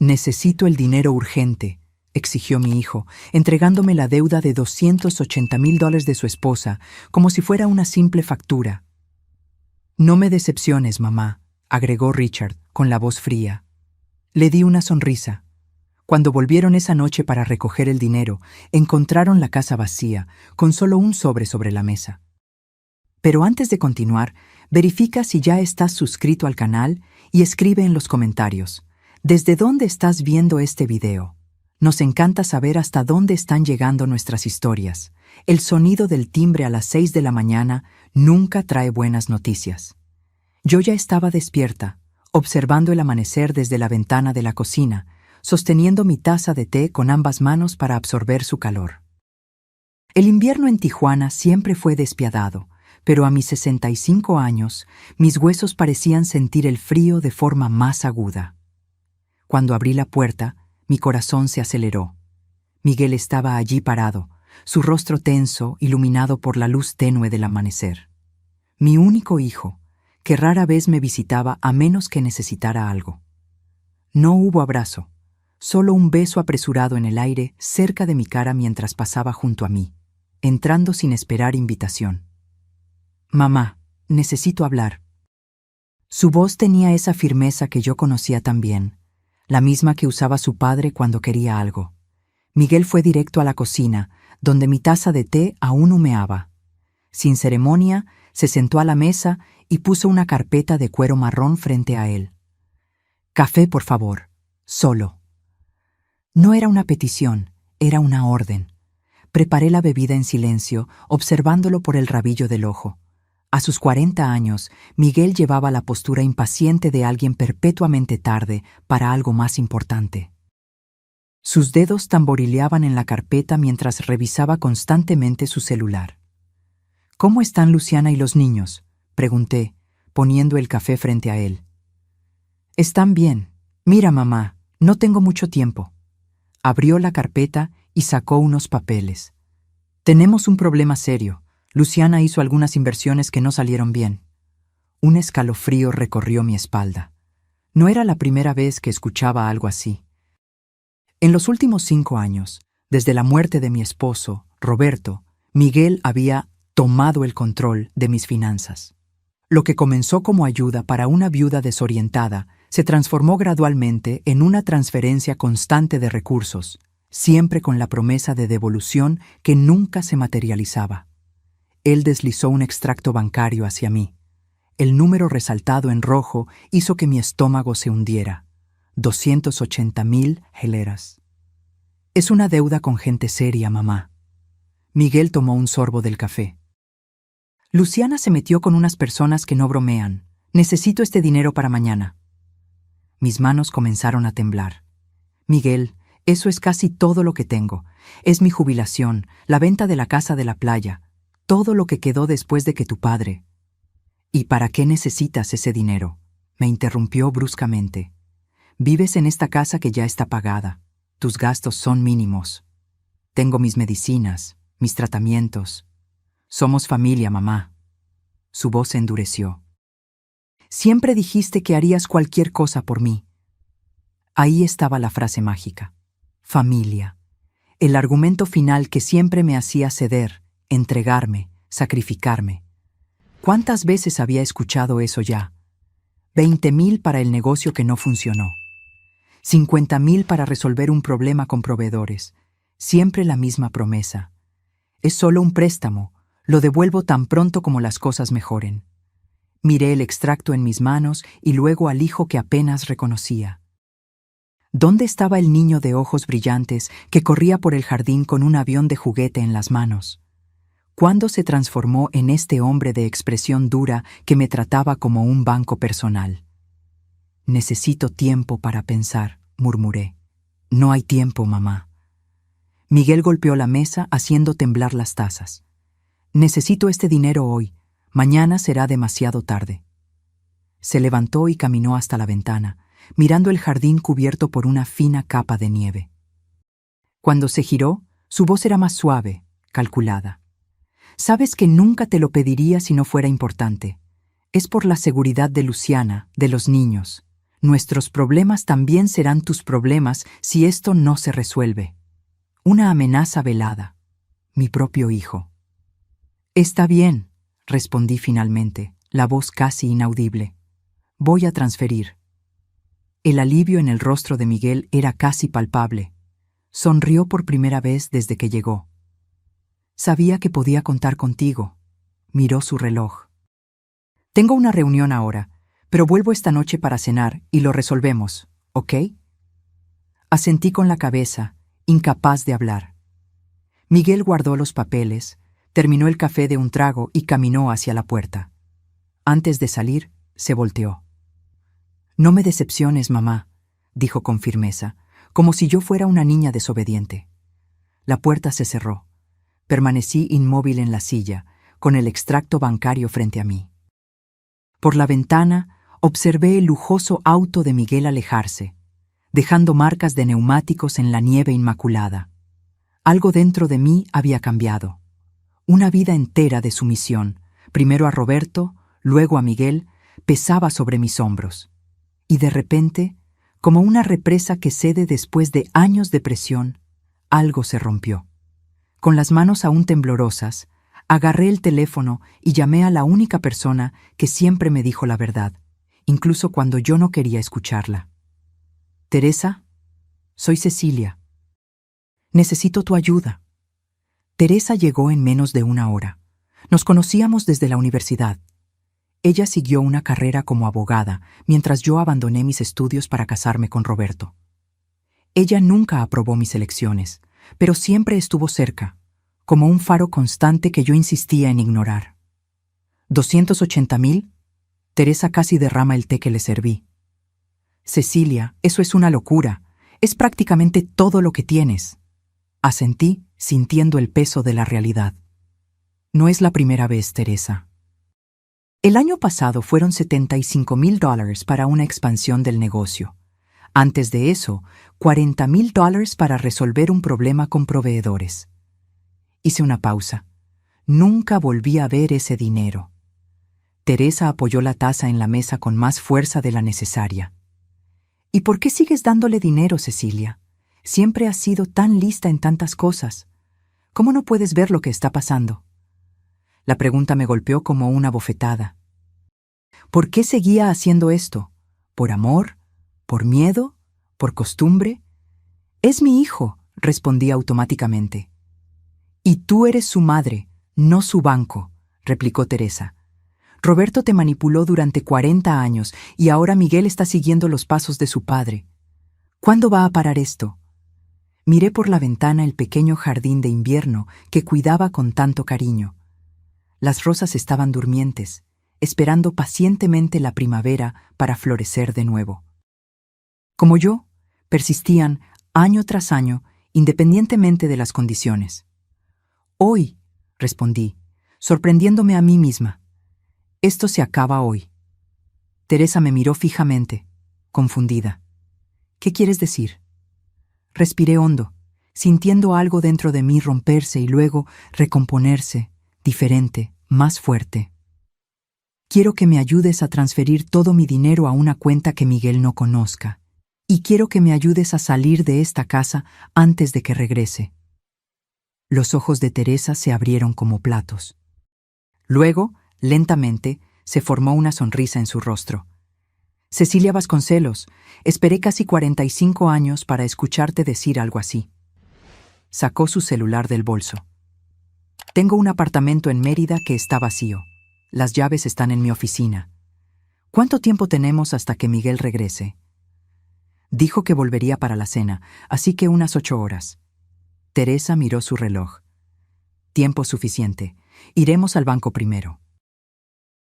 Necesito el dinero urgente, exigió mi hijo, entregándome la deuda de $280,000 de su esposa, como si fuera una simple factura. No me decepciones, mamá, agregó Richard, con la voz fría. Le di una sonrisa. Cuando volvieron esa noche para recoger el dinero, encontraron la casa vacía, con solo un sobre la mesa. Pero antes de continuar, verifica si ya estás suscrito al canal y escribe en los comentarios, ¿desde dónde estás viendo este video? Nos encanta saber hasta dónde están llegando nuestras historias. El sonido del timbre a las 6 de la mañana nunca trae buenas noticias. Yo ya estaba despierta, observando el amanecer desde la ventana de la cocina, sosteniendo mi taza de té con ambas manos para absorber su calor. El invierno en Tijuana siempre fue despiadado, pero a mis 65 años, mis huesos parecían sentir el frío de forma más aguda. Cuando abrí la puerta, mi corazón se aceleró. Miguel estaba allí parado, su rostro tenso, iluminado por la luz tenue del amanecer. Mi único hijo, que rara vez me visitaba a menos que necesitara algo. No hubo abrazo, solo un beso apresurado en el aire cerca de mi cara mientras pasaba junto a mí, entrando sin esperar invitación. «Mamá, necesito hablar». Su voz tenía esa firmeza que yo conocía tan bien, la misma que usaba su padre cuando quería algo. Miguel fue directo a la cocina, donde mi taza de té aún humeaba. Sin ceremonia, se sentó a la mesa y puso una carpeta de cuero marrón frente a él. «Café, por favor, solo». No era una petición, era una orden. Preparé la bebida en silencio, observándolo por el rabillo del ojo. A sus 40 años, Miguel llevaba la postura impaciente de alguien perpetuamente tarde para algo más importante. Sus dedos tamborileaban en la carpeta mientras revisaba constantemente su celular. «¿Cómo están Luciana y los niños?», pregunté, poniendo el café frente a él. «Están bien. Mira, mamá, no tengo mucho tiempo». Abrió la carpeta y sacó unos papeles. «Tenemos un problema serio. Luciana hizo algunas inversiones que no salieron bien». Un escalofrío recorrió mi espalda. No era la primera vez que escuchaba algo así. En los últimos 5 años, desde la muerte de mi esposo, Roberto, Miguel había tomado el control de mis finanzas. Lo que comenzó como ayuda para una viuda desorientada se transformó gradualmente en una transferencia constante de recursos, siempre con la promesa de devolución que nunca se materializaba. Él deslizó un extracto bancario hacia mí. El número resaltado en rojo hizo que mi estómago se hundiera. 280,000 geleras. «Es una deuda con gente seria, mamá». Miguel tomó un sorbo del café. «Luciana se metió con unas personas que no bromean. Necesito este dinero para mañana». Mis manos comenzaron a temblar. «Miguel, eso es casi todo lo que tengo. Es mi jubilación, la venta de la casa de la playa, todo lo que quedó después de que tu padre». «¿Y para qué necesitas ese dinero?», me interrumpió bruscamente. «Vives en esta casa que ya está pagada. Tus gastos son mínimos. Tengo mis medicinas, mis tratamientos. Somos familia, mamá». Su voz se endureció. «Siempre dijiste que harías cualquier cosa por mí». Ahí estaba la frase mágica. Familia. El argumento final que siempre me hacía ceder, entregarme, sacrificarme. ¿Cuántas veces había escuchado eso ya? 20,000 para el negocio que no funcionó. 50,000 para resolver un problema con proveedores. Siempre la misma promesa. Es solo un préstamo. Lo devuelvo tan pronto como las cosas mejoren. Miré el extracto en mis manos y luego al hijo que apenas reconocía. ¿Dónde estaba el niño de ojos brillantes que corría por el jardín con un avión de juguete en las manos? ¿Cuándo se transformó en este hombre de expresión dura que me trataba como un banco personal? «Necesito tiempo para pensar», murmuré. «No hay tiempo, mamá». Miguel golpeó la mesa haciendo temblar las tazas. «Necesito este dinero hoy. Mañana será demasiado tarde». Se levantó y caminó hasta la ventana, mirando el jardín cubierto por una fina capa de nieve. Cuando se giró, su voz era más suave, calculada. «Sabes que nunca te lo pediría si no fuera importante. Es por la seguridad de Luciana, de los niños. Nuestros problemas también serán tus problemas si esto no se resuelve. Una amenaza velada. Mi propio hijo. Está bien, respondí finalmente, la voz casi inaudible. Voy a transferir. El alivio en el rostro de Miguel era casi palpable. Sonrió por primera vez desde que llegó. Sabía que podía contar contigo. Miró su reloj. Tengo una reunión ahora, pero vuelvo esta noche para cenar y lo resolvemos, ¿ok? Asentí con la cabeza, incapaz de hablar. Miguel guardó los papeles, terminó el café de un trago y caminó hacia la puerta. Antes de salir, se volteó. No me decepciones, mamá, dijo con firmeza, como si yo fuera una niña desobediente. La puerta se cerró. Permanecí inmóvil en la silla, con el extracto bancario frente a mí. Por la ventana, observé el lujoso auto de Miguel alejarse, dejando marcas de neumáticos en la nieve inmaculada. Algo dentro de mí había cambiado. Una vida entera de sumisión, primero a Roberto, luego a Miguel, pesaba sobre mis hombros. Y de repente, como una represa que cede después de años de presión, algo se rompió. Con las manos aún temblorosas, agarré el teléfono y llamé a la única persona que siempre me dijo la verdad, incluso cuando yo no quería escucharla. Teresa, soy Cecilia. Necesito tu ayuda. Teresa llegó en menos de una hora. Nos conocíamos desde la universidad. Ella siguió una carrera como abogada, mientras yo abandoné mis estudios para casarme con Roberto. Ella nunca aprobó mis elecciones, pero siempre estuvo cerca, como un faro constante que yo insistía en ignorar. ¿280,000? Teresa casi derrama el té que le serví. Cecilia, eso es una locura. Es prácticamente todo lo que tienes. Asentí, sintiendo el peso de la realidad. No es la primera vez, Teresa. El año pasado fueron $75,000 para una expansión del negocio. Antes de eso, $40,000 para resolver un problema con proveedores. Hice una pausa. Nunca volví a ver ese dinero. Teresa apoyó la taza en la mesa con más fuerza de la necesaria. ¿Y por qué sigues dándole dinero, Cecilia? Siempre has sido tan lista en tantas cosas. ¿Cómo no puedes ver lo que está pasando? La pregunta me golpeó como una bofetada. ¿Por qué seguía haciendo esto? ¿Por amor? ¿Por miedo? ¿Por costumbre? Es mi hijo, respondí automáticamente. Y tú eres su madre, no su banco, replicó Teresa. Roberto te manipuló durante 40 años y ahora Miguel está siguiendo los pasos de su padre. ¿Cuándo va a parar esto? Miré por la ventana el pequeño jardín de invierno que cuidaba con tanto cariño. Las rosas estaban durmientes, esperando pacientemente la primavera para florecer de nuevo. Como yo, persistían año tras año, independientemente de las condiciones. Hoy, respondí, sorprendiéndome a mí misma. Esto se acaba hoy. Teresa me miró fijamente, confundida. ¿Qué quieres decir? Respiré hondo, sintiendo algo dentro de mí romperse y luego recomponerse, diferente, más fuerte. Quiero que me ayudes a transferir todo mi dinero a una cuenta que Miguel no conozca. Y quiero que me ayudes a salir de esta casa antes de que regrese. Los ojos de Teresa se abrieron como platos. Luego, lentamente, se formó una sonrisa en su rostro. Cecilia Vasconcelos, esperé casi 45 años para escucharte decir algo así. Sacó su celular del bolso. Tengo un apartamento en Mérida que está vacío. Las llaves están en mi oficina. ¿Cuánto tiempo tenemos hasta que Miguel regrese? Dijo que volvería para la cena, así que unas 8 horas. Teresa miró su reloj. Tiempo suficiente. Iremos al banco primero.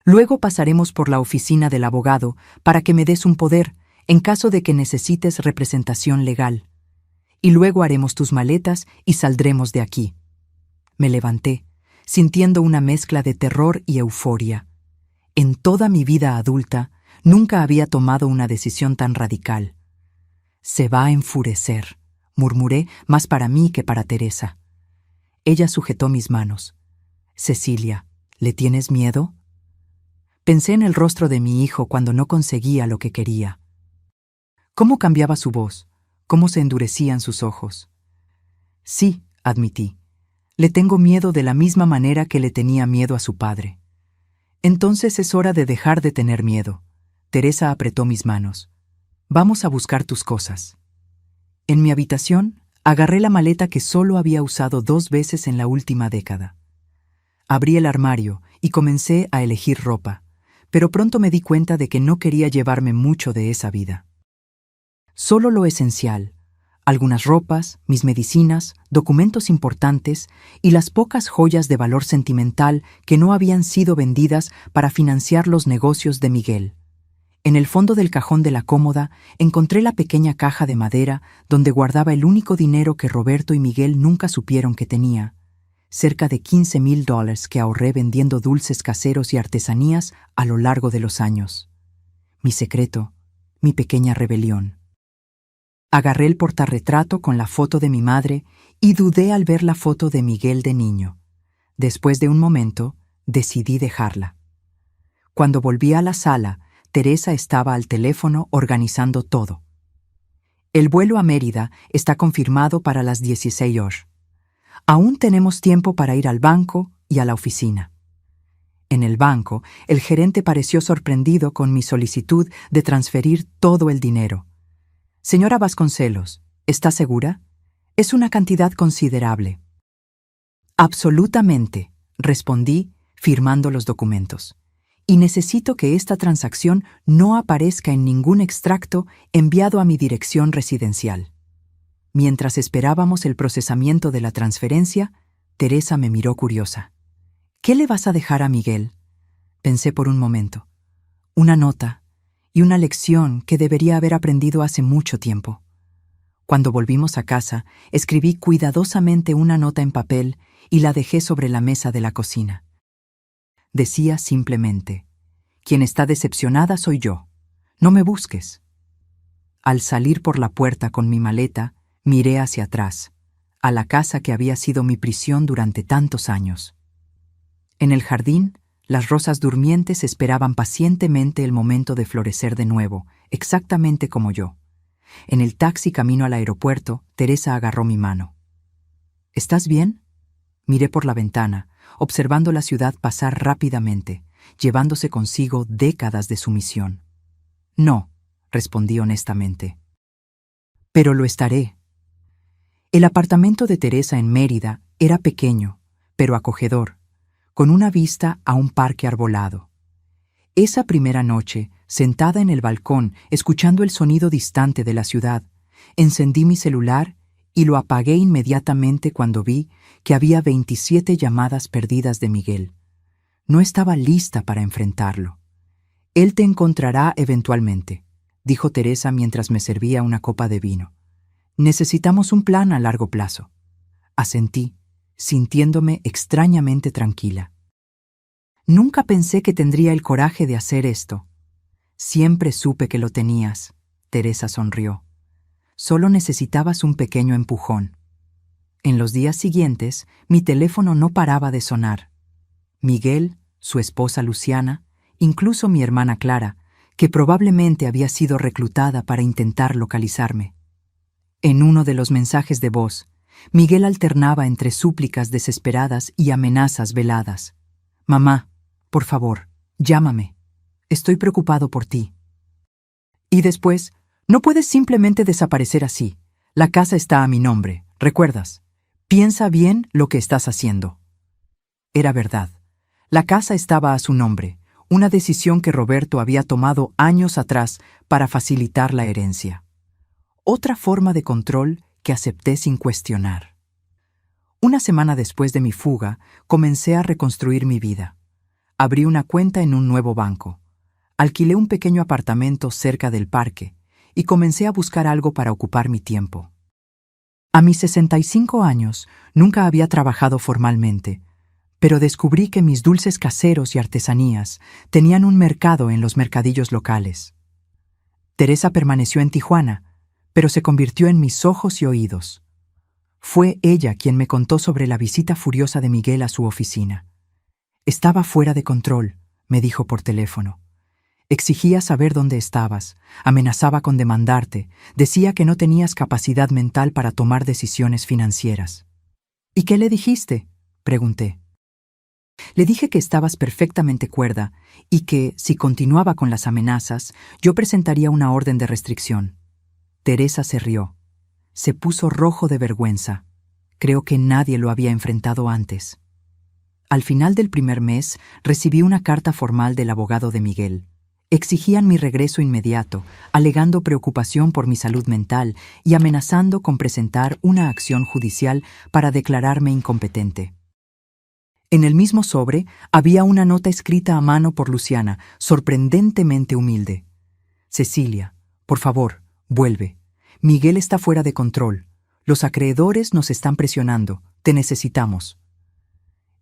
Luego pasaremos por la oficina del abogado para que me des un poder en caso de que necesites representación legal. Y luego haremos tus maletas y saldremos de aquí. Me levanté, sintiendo una mezcla de terror y euforia. En toda mi vida adulta, nunca había tomado una decisión tan radical. Se va a enfurecer, murmuré, más para mí que para Teresa. Ella sujetó mis manos. Cecilia, ¿le tienes miedo? Pensé en el rostro de mi hijo cuando no conseguía lo que quería. ¿Cómo cambiaba su voz? ¿Cómo se endurecían sus ojos? Sí, admití. Le tengo miedo de la misma manera que le tenía miedo a su padre. Entonces es hora de dejar de tener miedo. Teresa apretó mis manos. Vamos a buscar tus cosas. En mi habitación, agarré la maleta que solo había usado 2 veces en la última década. Abrí el armario y comencé a elegir ropa, pero pronto me di cuenta de que no quería llevarme mucho de esa vida. Solo lo esencial, algunas ropas, mis medicinas, documentos importantes y las pocas joyas de valor sentimental que no habían sido vendidas para financiar los negocios de Miguel. En el fondo del cajón de la cómoda encontré la pequeña caja de madera donde guardaba el único dinero que Roberto y Miguel nunca supieron que tenía, cerca de $15,000 que ahorré vendiendo dulces caseros y artesanías a lo largo de los años. Mi secreto, mi pequeña rebelión. Agarré el portarretrato con la foto de mi madre y dudé al ver la foto de Miguel de niño. Después de un momento, decidí dejarla. Cuando volví a la sala, Teresa estaba al teléfono organizando todo. El vuelo a Mérida está confirmado para las 16 horas. Aún tenemos tiempo para ir al banco y a la oficina. En el banco, el gerente pareció sorprendido con mi solicitud de transferir todo el dinero. Señora Vasconcelos, ¿está segura? Es una cantidad considerable. Absolutamente, respondí, firmando los documentos. Y necesito que esta transacción no aparezca en ningún extracto enviado a mi dirección residencial. Mientras esperábamos el procesamiento de la transferencia, Teresa me miró curiosa. ¿Qué le vas a dejar a Miguel? Pensé por un momento. Una nota y una lección que debería haber aprendido hace mucho tiempo. Cuando volvimos a casa, escribí cuidadosamente una nota en papel y la dejé sobre la mesa de la cocina. Decía simplemente: quien está decepcionada soy yo. No me busques. Al salir por la puerta con mi maleta, miré hacia atrás, a la casa que había sido mi prisión durante tantos años. En el jardín, las rosas durmientes esperaban pacientemente el momento de florecer de nuevo, exactamente como yo. En el taxi camino al aeropuerto, Teresa agarró mi mano. ¿Estás bien? Miré por la ventana, observando la ciudad pasar rápidamente, llevándose consigo décadas de sumisión. No, respondí honestamente. Pero lo estaré. El apartamento de Teresa en Mérida era pequeño, pero acogedor, con una vista a un parque arbolado. Esa primera noche, sentada en el balcón, escuchando el sonido distante de la ciudad, encendí mi celular y lo apagué inmediatamente cuando vi que había 27 llamadas perdidas de Miguel. No estaba lista para enfrentarlo. Él te encontrará eventualmente, dijo Teresa mientras me servía una copa de vino. Necesitamos un plan a largo plazo. Asentí, sintiéndome extrañamente tranquila. Nunca pensé que tendría el coraje de hacer esto. Siempre supe que lo tenías, Teresa sonrió. Solo necesitabas un pequeño empujón. En los días siguientes, mi teléfono no paraba de sonar. Miguel, su esposa Luciana, incluso mi hermana Clara, que probablemente había sido reclutada para intentar localizarme. En uno de los mensajes de voz, Miguel alternaba entre súplicas desesperadas y amenazas veladas. «Mamá, por favor, llámame. Estoy preocupado por ti». Y después, «No puedes simplemente desaparecer así. La casa está a mi nombre, ¿recuerdas? Piensa bien lo que estás haciendo». Era verdad. La casa estaba a su nombre, una decisión que Roberto había tomado años atrás para facilitar la herencia. Otra forma de control que acepté sin cuestionar. Una semana después de mi fuga, comencé a reconstruir mi vida. Abrí una cuenta en un nuevo banco. Alquilé un pequeño apartamento cerca del parque y comencé a buscar algo para ocupar mi tiempo. A mis 65 años, nunca había trabajado formalmente, pero descubrí que mis dulces caseros y artesanías tenían un mercado en los mercadillos locales. Teresa permaneció en Tijuana, pero se convirtió en mis ojos y oídos. Fue ella quien me contó sobre la visita furiosa de Miguel a su oficina. Estaba fuera de control, me dijo por teléfono. Exigía saber dónde estabas, amenazaba con demandarte, decía que no tenías capacidad mental para tomar decisiones financieras. ¿Y qué le dijiste?, pregunté. Le dije que estabas perfectamente cuerda y que, si continuaba con las amenazas, yo presentaría una orden de restricción. Teresa se rió. Se puso rojo de vergüenza. Creo que nadie lo había enfrentado antes. Al final del primer mes, recibí una carta formal del abogado de Miguel. Exigían mi regreso inmediato, alegando preocupación por mi salud mental y amenazando con presentar una acción judicial para declararme incompetente. En el mismo sobre había una nota escrita a mano por Luciana, sorprendentemente humilde. Cecilia, por favor, vuelve. Miguel está fuera de control. Los acreedores nos están presionando. Te necesitamos.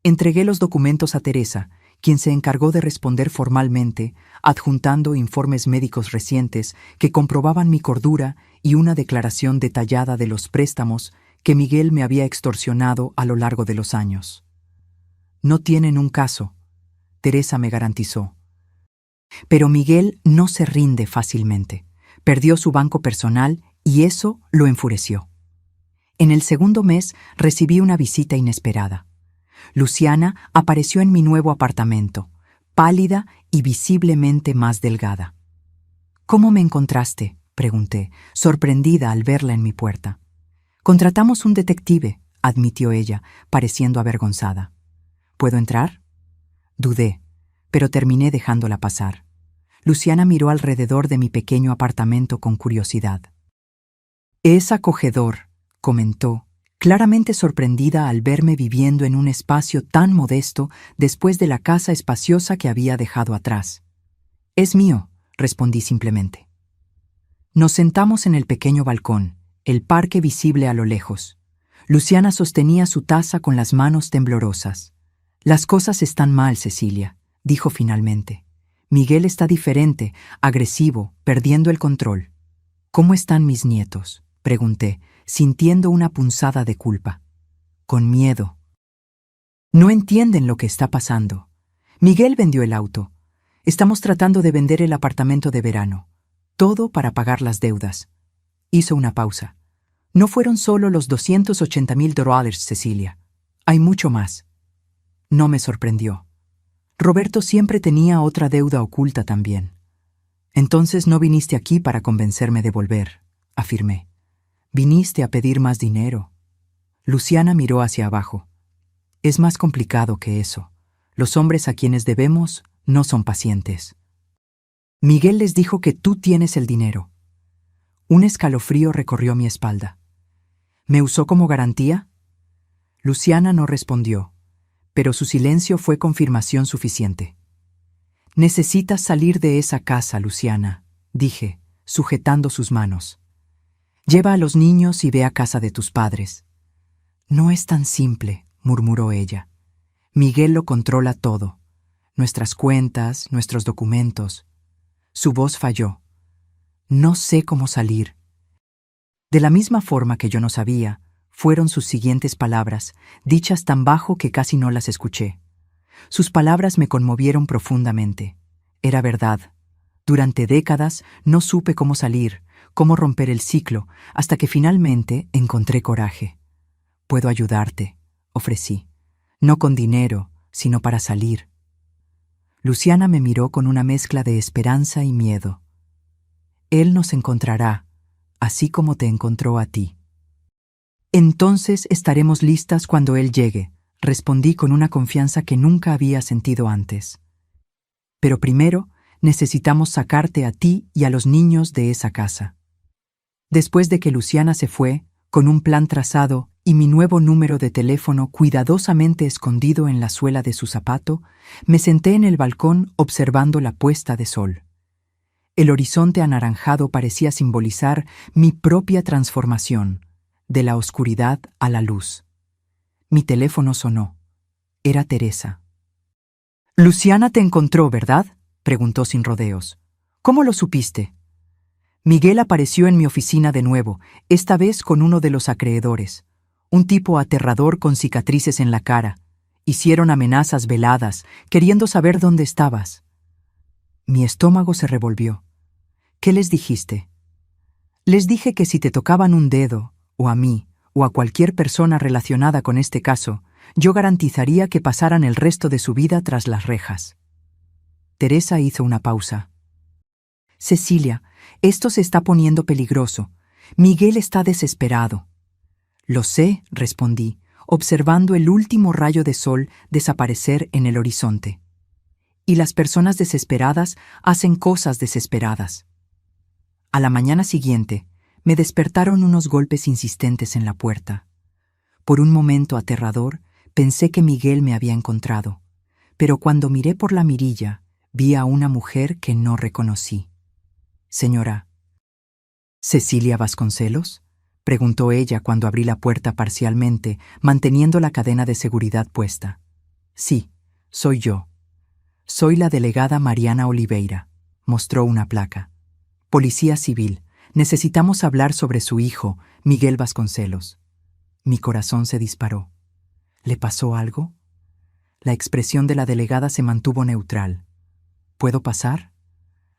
Entregué los documentos a Teresa, quien se encargó de responder formalmente, adjuntando informes médicos recientes que comprobaban mi cordura y una declaración detallada de los préstamos que Miguel me había extorsionado a lo largo de los años. No tienen un caso, Teresa me garantizó. Pero Miguel no se rinde fácilmente. Perdió su banco personal y eso lo enfureció. En el segundo mes recibí una visita inesperada. Luciana apareció en mi nuevo apartamento, pálida y visiblemente más delgada. ¿Cómo me encontraste?, pregunté, sorprendida al verla en mi puerta. Contratamos un detective, admitió ella, pareciendo avergonzada. ¿Puedo entrar? Dudé, pero terminé dejándola pasar. Luciana miró alrededor de mi pequeño apartamento con curiosidad. Es acogedor, comentó, claramente sorprendida al verme viviendo en un espacio tan modesto después de la casa espaciosa que había dejado atrás. Es mío, respondí simplemente. Nos sentamos en el pequeño balcón, el parque visible a lo lejos. Luciana sostenía su taza con las manos temblorosas. Las cosas están mal, Cecilia, dijo finalmente. Miguel está diferente, agresivo, perdiendo el control. ¿Cómo están mis nietos?, pregunté, sintiendo una punzada de culpa. Con miedo. No entienden lo que está pasando. Miguel vendió el auto. Estamos tratando de vender el apartamento de verano. Todo para pagar las deudas. Hizo una pausa. No fueron solo los $280,000, Cecilia. Hay mucho más. No me sorprendió. Roberto siempre tenía otra deuda oculta también. Entonces no viniste aquí para convencerme de volver, afirmé. Viniste a pedir más dinero. Luciana miró hacia abajo. Es más complicado que eso. Los hombres a quienes debemos no son pacientes. Miguel les dijo que tú tienes el dinero. Un escalofrío recorrió mi espalda. ¿Me usó como garantía? Luciana no respondió, pero su silencio fue confirmación suficiente. Necesitas salir de esa casa, Luciana, dije, sujetando sus manos. Lleva a los niños y ve a casa de tus padres. No es tan simple, murmuró ella. Miguel lo controla todo. Nuestras cuentas, nuestros documentos. Su voz falló. No sé cómo salir. De la misma forma que yo no sabía, fueron sus siguientes palabras, dichas tan bajo que casi no las escuché. Sus palabras me conmovieron profundamente. Era verdad. Durante décadas no supe cómo salir, cómo romper el ciclo, hasta que finalmente encontré coraje. Puedo ayudarte, ofrecí. No con dinero, sino para salir. Luciana me miró con una mezcla de esperanza y miedo. Él nos encontrará, así como te encontró a ti. Entonces estaremos listas cuando él llegue, respondí con una confianza que nunca había sentido antes. Pero primero necesitamos sacarte a ti y a los niños de esa casa. Después de que Luciana se fue, con un plan trazado y mi nuevo número de teléfono cuidadosamente escondido en la suela de su zapato, me senté en el balcón observando la puesta de sol. El horizonte anaranjado parecía simbolizar mi propia transformación, de la oscuridad a la luz. Mi teléfono sonó. Era Teresa. «Luciana te encontró, ¿verdad?», preguntó sin rodeos. «¿Cómo lo supiste?». Miguel apareció en mi oficina de nuevo, esta vez con uno de los acreedores. Un tipo aterrador con cicatrices en la cara. Hicieron amenazas veladas, queriendo saber dónde estabas. Mi estómago se revolvió. ¿Qué les dijiste? Les dije que si te tocaban un dedo, o a mí, o a cualquier persona relacionada con este caso, yo garantizaría que pasaran el resto de su vida tras las rejas. Teresa hizo una pausa. Cecilia, esto se está poniendo peligroso. Miguel está desesperado. Lo sé, respondí, observando el último rayo de sol desaparecer en el horizonte. Y las personas desesperadas hacen cosas desesperadas. A la mañana siguiente, me despertaron unos golpes insistentes en la puerta. Por un momento aterrador, pensé que Miguel me había encontrado, pero cuando miré por la mirilla, vi a una mujer que no reconocí. Señora. ¿Cecilia Vasconcelos? Preguntó ella cuando abrí la puerta parcialmente, manteniendo la cadena de seguridad puesta. Sí, soy yo. Soy la delegada Mariana Oliveira. Mostró una placa. Policía Civil. Necesitamos hablar sobre su hijo, Miguel Vasconcelos. Mi corazón se disparó. ¿Le pasó algo? La expresión de la delegada se mantuvo neutral. ¿Puedo pasar?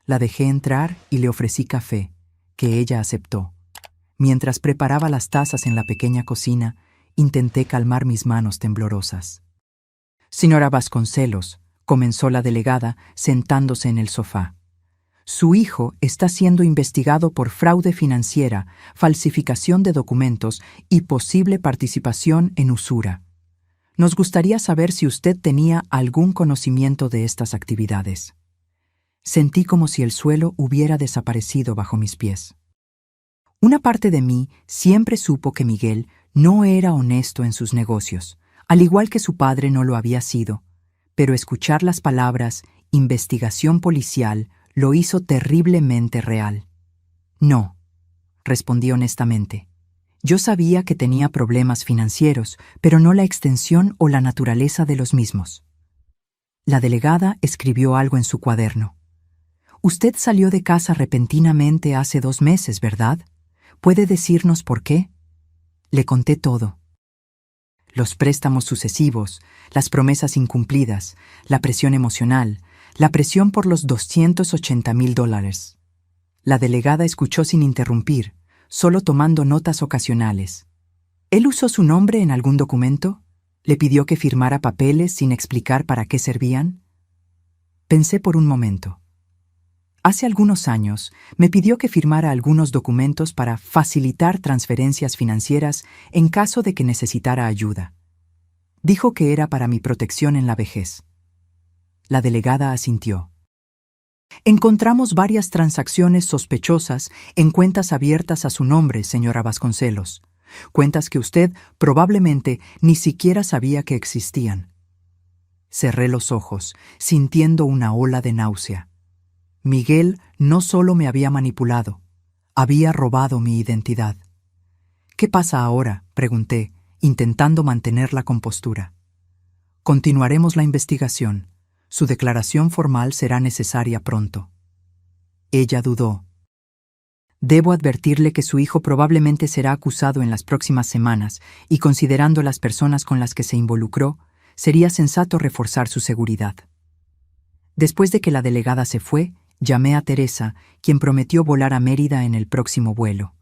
La dejé entrar y le ofrecí café, que ella aceptó. Mientras preparaba las tazas en la pequeña cocina, intenté calmar mis manos temblorosas. Señora Vasconcelos, comenzó la delegada, sentándose en el sofá. Su hijo está siendo investigado por fraude financiera, falsificación de documentos y posible participación en usura. Nos gustaría saber si usted tenía algún conocimiento de estas actividades. Sentí como si el suelo hubiera desaparecido bajo mis pies. Una parte de mí siempre supo que Miguel no era honesto en sus negocios, al igual que su padre no lo había sido, pero escuchar las palabras investigación policial lo hizo terriblemente real. No, respondí honestamente. Yo sabía que tenía problemas financieros, pero no la extensión o la naturaleza de los mismos. La delegada escribió algo en su cuaderno. Usted salió de casa repentinamente hace 2 meses, ¿verdad? ¿Puede decirnos por qué? Le conté todo. Los préstamos sucesivos, las promesas incumplidas, la presión emocional, la presión por los $280,000. La delegada escuchó sin interrumpir, solo tomando notas ocasionales. ¿Él usó su nombre en algún documento? ¿Le pidió que firmara papeles sin explicar para qué servían? Pensé por un momento. Hace algunos años me pidió que firmara algunos documentos para facilitar transferencias financieras en caso de que necesitara ayuda. Dijo que era para mi protección en la vejez. La delegada asintió. Encontramos varias transacciones sospechosas en cuentas abiertas a su nombre, señora Vasconcelos. Cuentas que usted probablemente ni siquiera sabía que existían. Cerré los ojos, sintiendo una ola de náusea. Miguel no solo me había manipulado, había robado mi identidad. ¿Qué pasa ahora?, pregunté, intentando mantener la compostura. Continuaremos la investigación. Su declaración formal será necesaria pronto. Ella dudó. Debo advertirle que su hijo probablemente será acusado en las próximas semanas y, considerando las personas con las que se involucró, sería sensato reforzar su seguridad. Después de que la delegada se fue, llamé a Teresa, quien prometió volar a Mérida en el próximo vuelo.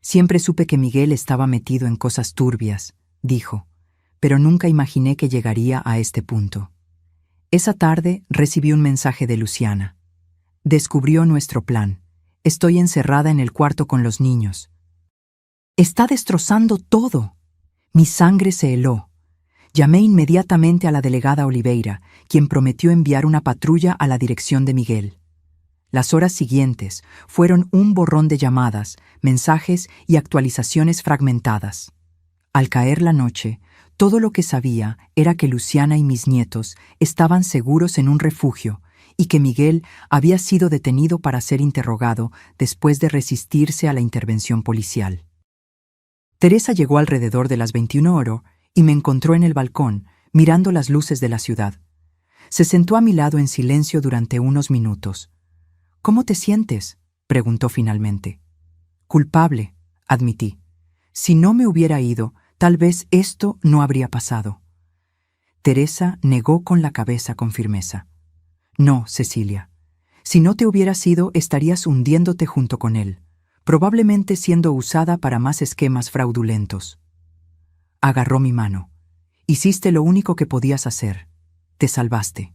Siempre supe que Miguel estaba metido en cosas turbias, dijo, pero nunca imaginé que llegaría a este punto. Esa tarde recibí un mensaje de Luciana. Descubrió nuestro plan. Estoy encerrada en el cuarto con los niños. Está destrozando todo. Mi sangre se heló. Llamé inmediatamente a la delegada Oliveira, quien prometió enviar una patrulla a la dirección de Miguel. Las horas siguientes fueron un borrón de llamadas, mensajes y actualizaciones fragmentadas. Al caer la noche, todo lo que sabía era que Luciana y mis nietos estaban seguros en un refugio y que Miguel había sido detenido para ser interrogado después de resistirse a la intervención policial. Teresa llegó alrededor de las 21 y me encontró en el balcón, mirando las luces de la ciudad. Se sentó a mi lado en silencio durante unos minutos. «¿Cómo te sientes?», preguntó finalmente. «Culpable», admití. «Si no me hubiera ido, tal vez esto no habría pasado». Teresa negó con la cabeza con firmeza. «No, Cecilia, Si no te hubieras ido, estarías hundiéndote junto con él, probablemente siendo usada para más esquemas fraudulentos. Agarró mi mano. Hiciste lo único que podías hacer. Te salvaste.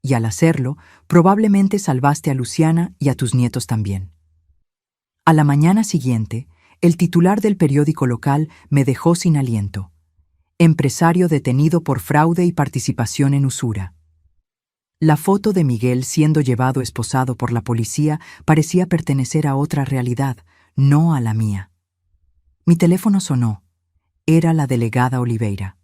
Y al hacerlo, probablemente salvaste a Luciana y a tus nietos también. A la mañana siguiente, el titular del periódico local me dejó sin aliento. Empresario detenido por fraude y participación en usura. La foto de Miguel siendo llevado esposado por la policía parecía pertenecer a otra realidad, no a la mía. Mi teléfono sonó. Era la delegada Oliveira.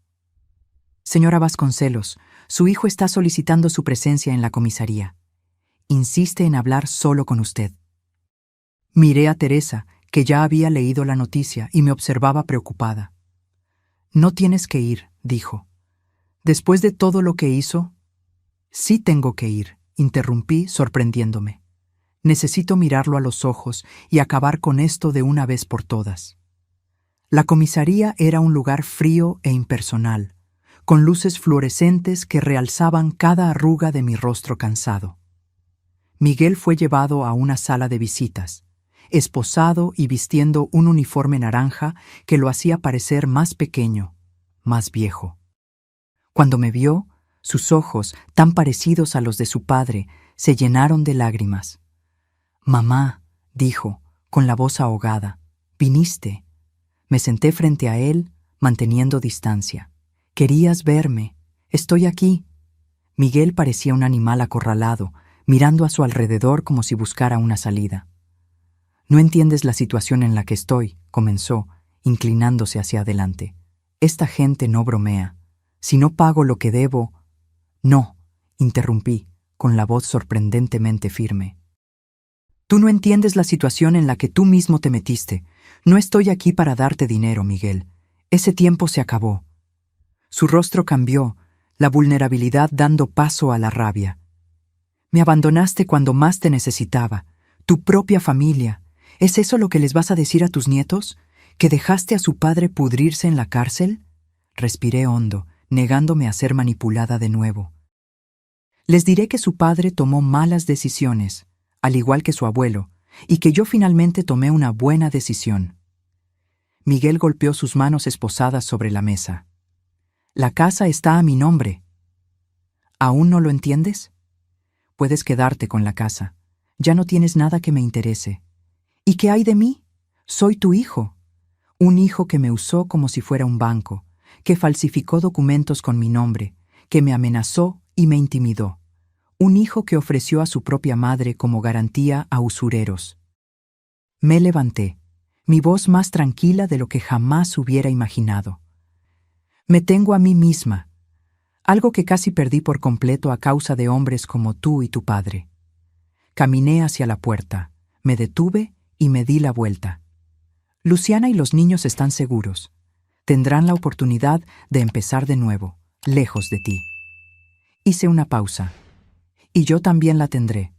Señora Vasconcelos, su hijo está solicitando su presencia en la comisaría. Insiste en hablar solo con usted. Miré a Teresa, que ya había leído la noticia y me observaba preocupada. No tienes que ir, dijo. Después de todo lo que hizo... Sí tengo que ir, interrumpí, sorprendiéndome. Necesito mirarlo a los ojos y acabar con esto de una vez por todas. La comisaría era un lugar frío e impersonal, con luces fluorescentes que realzaban cada arruga de mi rostro cansado. Miguel fue llevado a una sala de visitas, esposado y vistiendo un uniforme naranja que lo hacía parecer más pequeño, más viejo. Cuando me vio, sus ojos, tan parecidos a los de su padre, se llenaron de lágrimas. «Mamá», dijo, con la voz ahogada, «viniste». Me senté frente a él, manteniendo distancia. «Querías verme. Estoy aquí». Miguel parecía un animal acorralado, mirando a su alrededor como si buscara una salida. «No entiendes la situación en la que estoy», comenzó, inclinándose hacia adelante. «Esta gente no bromea. Si no pago lo que debo...» «No», interrumpí, con la voz sorprendentemente firme. «Tú no entiendes la situación en la que tú mismo te metiste. No estoy aquí para darte dinero, Miguel. Ese tiempo se acabó». Su rostro cambió, la vulnerabilidad dando paso a la rabia. «Me abandonaste cuando más te necesitaba. Tu propia familia. ¿Es eso lo que les vas a decir a tus nietos? ¿Que dejaste a su padre pudrirse en la cárcel?» Respiré hondo, negándome a ser manipulada de nuevo. «Les diré que su padre tomó malas decisiones, al igual que su abuelo, y que yo finalmente tomé una buena decisión». Miguel golpeó sus manos esposadas sobre la mesa. «La casa está a mi nombre». «¿Aún no lo entiendes? Puedes quedarte con la casa. Ya no tienes nada que me interese. ¿Y qué hay de mí? Soy tu hijo. Un hijo que me usó como si fuera un banco, que falsificó documentos con mi nombre, que me amenazó y me intimidó. Un hijo que ofreció a su propia madre como garantía a usureros». Me levanté, mi voz más tranquila de lo que jamás hubiera imaginado. «Me tengo a mí misma, algo que casi perdí por completo a causa de hombres como tú y tu padre». Caminé hacia la puerta, me detuve y me di la vuelta. «Luciana y los niños están seguros. Tendrán la oportunidad de empezar de nuevo, lejos de ti». Hice una pausa. «Y yo también la tendré».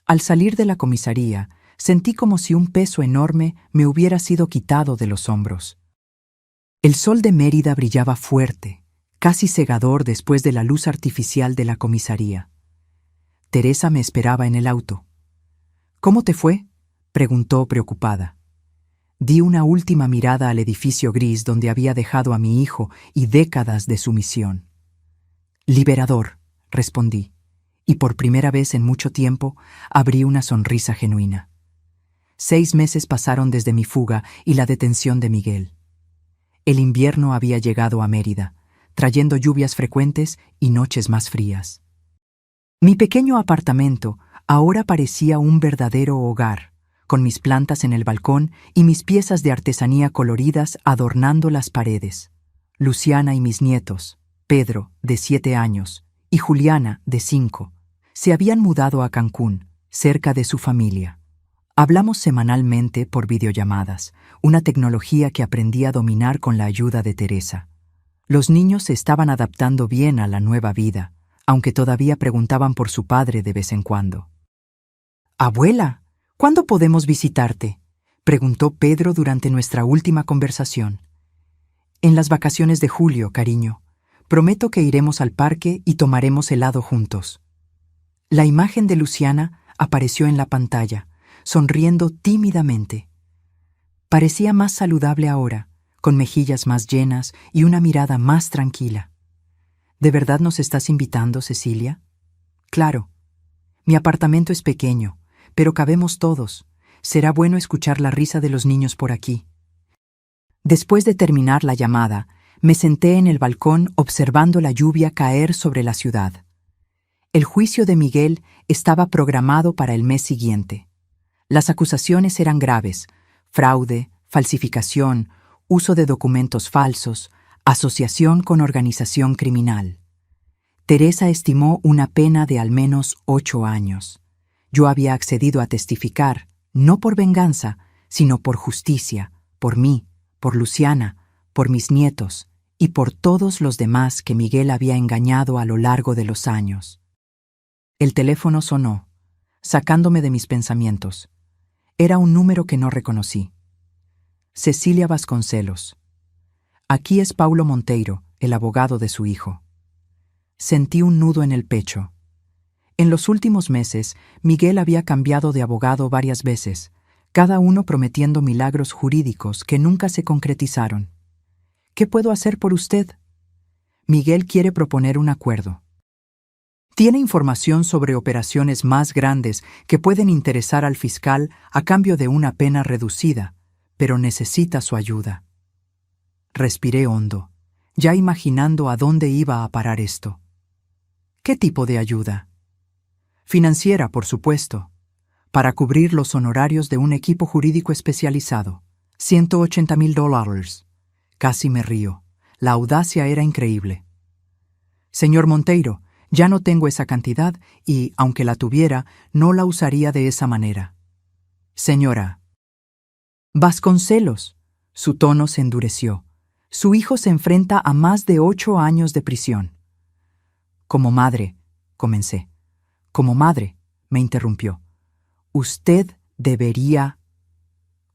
Al salir de la comisaría, sentí como si un peso enorme me hubiera sido quitado de los hombros. El sol de Mérida brillaba fuerte, casi cegador después de la luz artificial de la comisaría. Teresa me esperaba en el auto. «¿Cómo te fue?», preguntó preocupada. Di una última mirada al edificio gris donde había dejado a mi hijo y décadas de sumisión. «Liberador», respondí, y por primera vez en mucho tiempo abrí una sonrisa genuina. 6 meses pasaron desde mi fuga y la detención de Miguel. El invierno había llegado a Mérida, trayendo lluvias frecuentes y noches más frías. Mi pequeño apartamento ahora parecía un verdadero hogar, con mis plantas en el balcón y mis piezas de artesanía coloridas adornando las paredes. Luciana y mis nietos, Pedro, de 7 años, y Juliana, de 5, se habían mudado a Cancún, cerca de su familia. Hablamos semanalmente por videollamadas, una tecnología que aprendí a dominar con la ayuda de Teresa. Los niños se estaban adaptando bien a la nueva vida, aunque todavía preguntaban por su padre de vez en cuando. «Abuela, ¿cuándo podemos visitarte?», preguntó Pedro durante nuestra última conversación. «En las vacaciones de julio, cariño. Prometo que iremos al parque y tomaremos helado juntos». La imagen de Luciana apareció en la pantalla, sonriendo tímidamente. Parecía más saludable ahora, con mejillas más llenas y una mirada más tranquila. ¿De verdad nos estás invitando, Cecilia? Claro. Mi apartamento es pequeño, pero cabemos todos. Será bueno escuchar la risa de los niños por aquí. Después de terminar la llamada, me senté en el balcón observando la lluvia caer sobre la ciudad. El juicio de Miguel estaba programado para el mes siguiente. Las acusaciones eran graves: fraude, falsificación, uso de documentos falsos, asociación con organización criminal. Teresa estimó una pena de al menos 8 años. Yo había accedido a testificar, no por venganza, sino por justicia, por mí, por Luciana, por mis nietos y por todos los demás que Miguel había engañado a lo largo de los años. El teléfono sonó, sacándome de mis pensamientos. Era un número que no reconocí. Cecilia Vasconcelos. Aquí es Paulo Monteiro, el abogado de su hijo. Sentí un nudo en el pecho. En los últimos meses, Miguel había cambiado de abogado varias veces, cada uno prometiendo milagros jurídicos que nunca se concretizaron. ¿Qué puedo hacer por usted? Miguel quiere proponer un acuerdo. Tiene información sobre operaciones más grandes que pueden interesar al fiscal a cambio de una pena reducida, pero necesita su ayuda. Respiré hondo, ya imaginando a dónde iba a parar esto. ¿Qué tipo de ayuda? Financiera, por supuesto, para cubrir los honorarios de un equipo jurídico especializado. $180,000. Casi me río. La audacia era increíble. Señor Monteiro, ya no tengo esa cantidad y, aunque la tuviera, no la usaría de esa manera. Señora Vasconcelos. Su tono se endureció. Su hijo se enfrenta a más de 8 años de prisión. Como madre, comencé. Como madre, me interrumpió. Usted debería...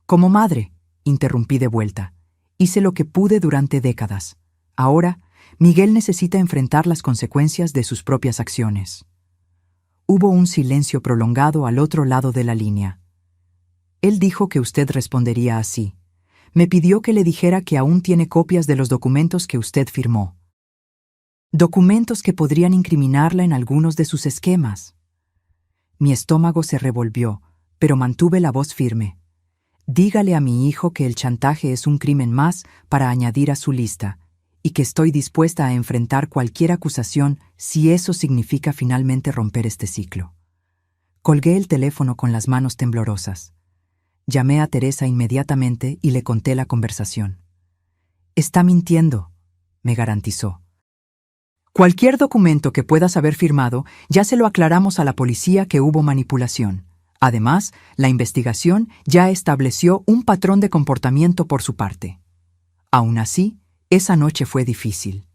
Como madre, interrumpí de vuelta. Hice lo que pude durante décadas. Ahora, Miguel necesita enfrentar las consecuencias de sus propias acciones. Hubo un silencio prolongado al otro lado de la línea. Él dijo que usted respondería así. Me pidió que le dijera que aún tiene copias de los documentos que usted firmó. Documentos que podrían incriminarla en algunos de sus esquemas. Mi estómago se revolvió, pero mantuve la voz firme. Dígale a mi hijo que el chantaje es un crimen más para añadir a su lista, y que estoy dispuesta a enfrentar cualquier acusación si eso significa finalmente romper este ciclo. Colgué el teléfono con las manos temblorosas. Llamé a Teresa inmediatamente y le conté la conversación. Está mintiendo, me garantizó. Cualquier documento que puedas haber firmado, ya se lo aclaramos a la policía que hubo manipulación. Además, la investigación ya estableció un patrón de comportamiento por su parte. Aún así, esa noche fue difícil.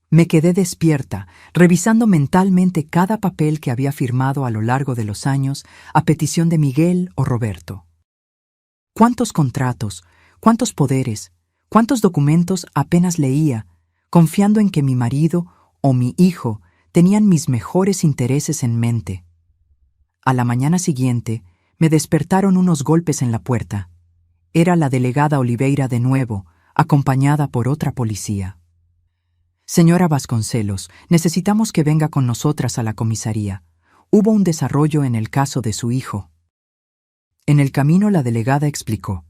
Me quedé despierta, revisando mentalmente cada papel que había firmado a lo largo de los años a petición de Miguel o Roberto. ¿Cuántos contratos, cuántos poderes, cuántos documentos apenas leía, confiando en que mi marido o mi hijo tenían mis mejores intereses en mente? A la mañana siguiente, me despertaron unos golpes en la puerta. Era la delegada Oliveira de nuevo, acompañada por otra policía. Señora Vasconcelos, necesitamos que venga con nosotras a la comisaría. Hubo un desarrollo en el caso de su hijo. En el camino la delegada explicó.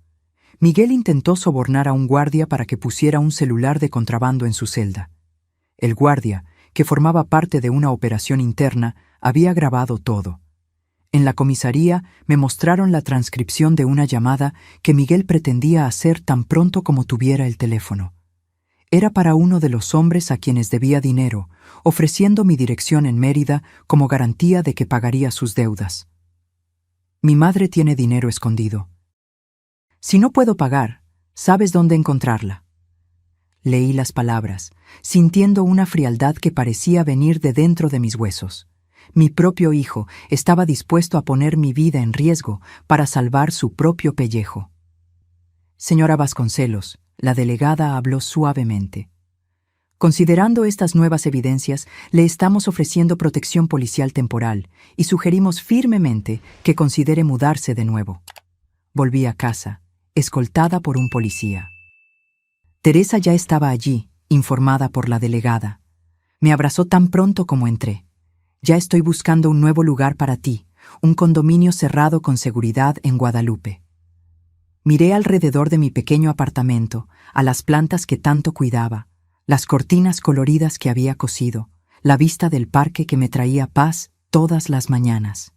Miguel intentó sobornar a un guardia para que pusiera un celular de contrabando en su celda. El guardia, que formaba parte de una operación interna, había grabado todo. En la comisaría me mostraron la transcripción de una llamada que Miguel pretendía hacer tan pronto como tuviera el teléfono. Era para uno de los hombres a quienes debía dinero, ofreciendo mi dirección en Mérida como garantía de que pagaría sus deudas. Mi madre tiene dinero escondido. Si no puedo pagar, ¿sabes dónde encontrarla? Leí las palabras, sintiendo una frialdad que parecía venir de dentro de mis huesos. Mi propio hijo estaba dispuesto a poner mi vida en riesgo para salvar su propio pellejo. Señora Vasconcelos, la delegada habló suavemente. Considerando estas nuevas evidencias, le estamos ofreciendo protección policial temporal y sugerimos firmemente que considere mudarse de nuevo. Volví a casa, escoltada por un policía. Teresa ya estaba allí, informada por la delegada. Me abrazó tan pronto como entré. Ya estoy buscando un nuevo lugar para ti, un condominio cerrado con seguridad en Guadalupe. Miré alrededor de mi pequeño apartamento, a las plantas que tanto cuidaba, las cortinas coloridas que había cosido, la vista del parque que me traía paz todas las mañanas.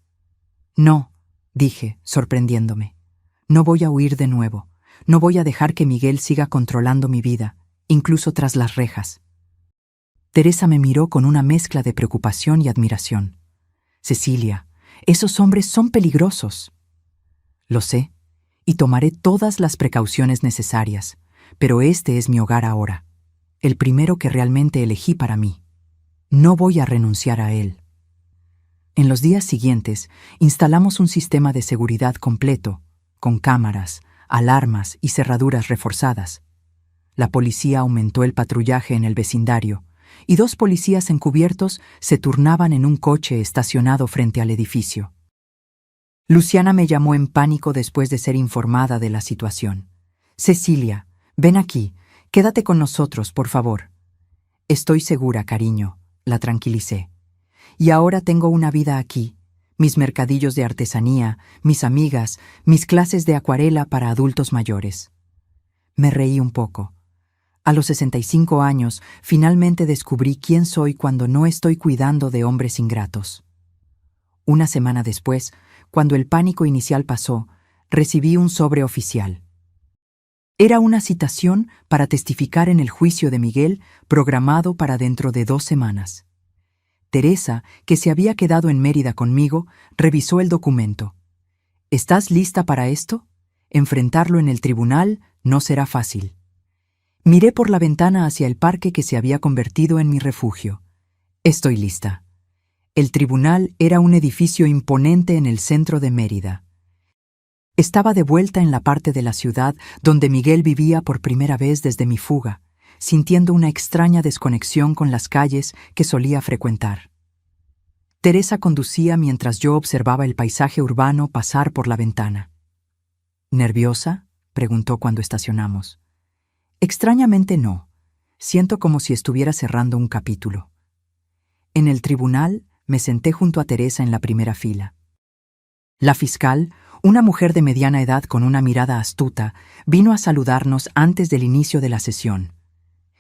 No, dije, sorprendiéndome. No voy a huir de nuevo. No voy a dejar que Miguel siga controlando mi vida, incluso tras las rejas. Teresa me miró con una mezcla de preocupación y admiración. Cecilia, esos hombres son peligrosos. Lo sé, y tomaré todas las precauciones necesarias, pero este es mi hogar ahora, el primero que realmente elegí para mí. No voy a renunciar a él. En los días siguientes, instalamos un sistema de seguridad completo, con cámaras, alarmas y cerraduras reforzadas. La policía aumentó el patrullaje en el vecindario, y 2 policías encubiertos se turnaban en un coche estacionado frente al edificio. Luciana me llamó en pánico después de ser informada de la situación. Cecilia, ven aquí, quédate con nosotros, por favor. Estoy segura, cariño, la tranquilicé. Y ahora tengo una vida aquí, mis mercadillos de artesanía, mis amigas, mis clases de acuarela para adultos mayores. Me reí un poco. A los 65 años, finalmente descubrí quién soy cuando no estoy cuidando de hombres ingratos. Una semana después, cuando el pánico inicial pasó, recibí un sobre oficial. Era una citación para testificar en el juicio de Miguel, programado para dentro de 2 semanas. Teresa, que se había quedado en Mérida conmigo, revisó el documento. ¿Estás lista para esto? Enfrentarlo en el tribunal no será fácil. Miré por la ventana hacia el parque que se había convertido en mi refugio. Estoy lista. El tribunal era un edificio imponente en el centro de Mérida. Estaba de vuelta en la parte de la ciudad donde Miguel vivía por primera vez desde mi fuga, sintiendo una extraña desconexión con las calles que solía frecuentar. Teresa conducía mientras yo observaba el paisaje urbano pasar por la ventana. ¿Nerviosa?, preguntó cuando estacionamos. Extrañamente no. Siento como si estuviera cerrando un capítulo. En el tribunal me senté junto a Teresa en la primera fila. La fiscal, una mujer de mediana edad con una mirada astuta, vino a saludarnos antes del inicio de la sesión.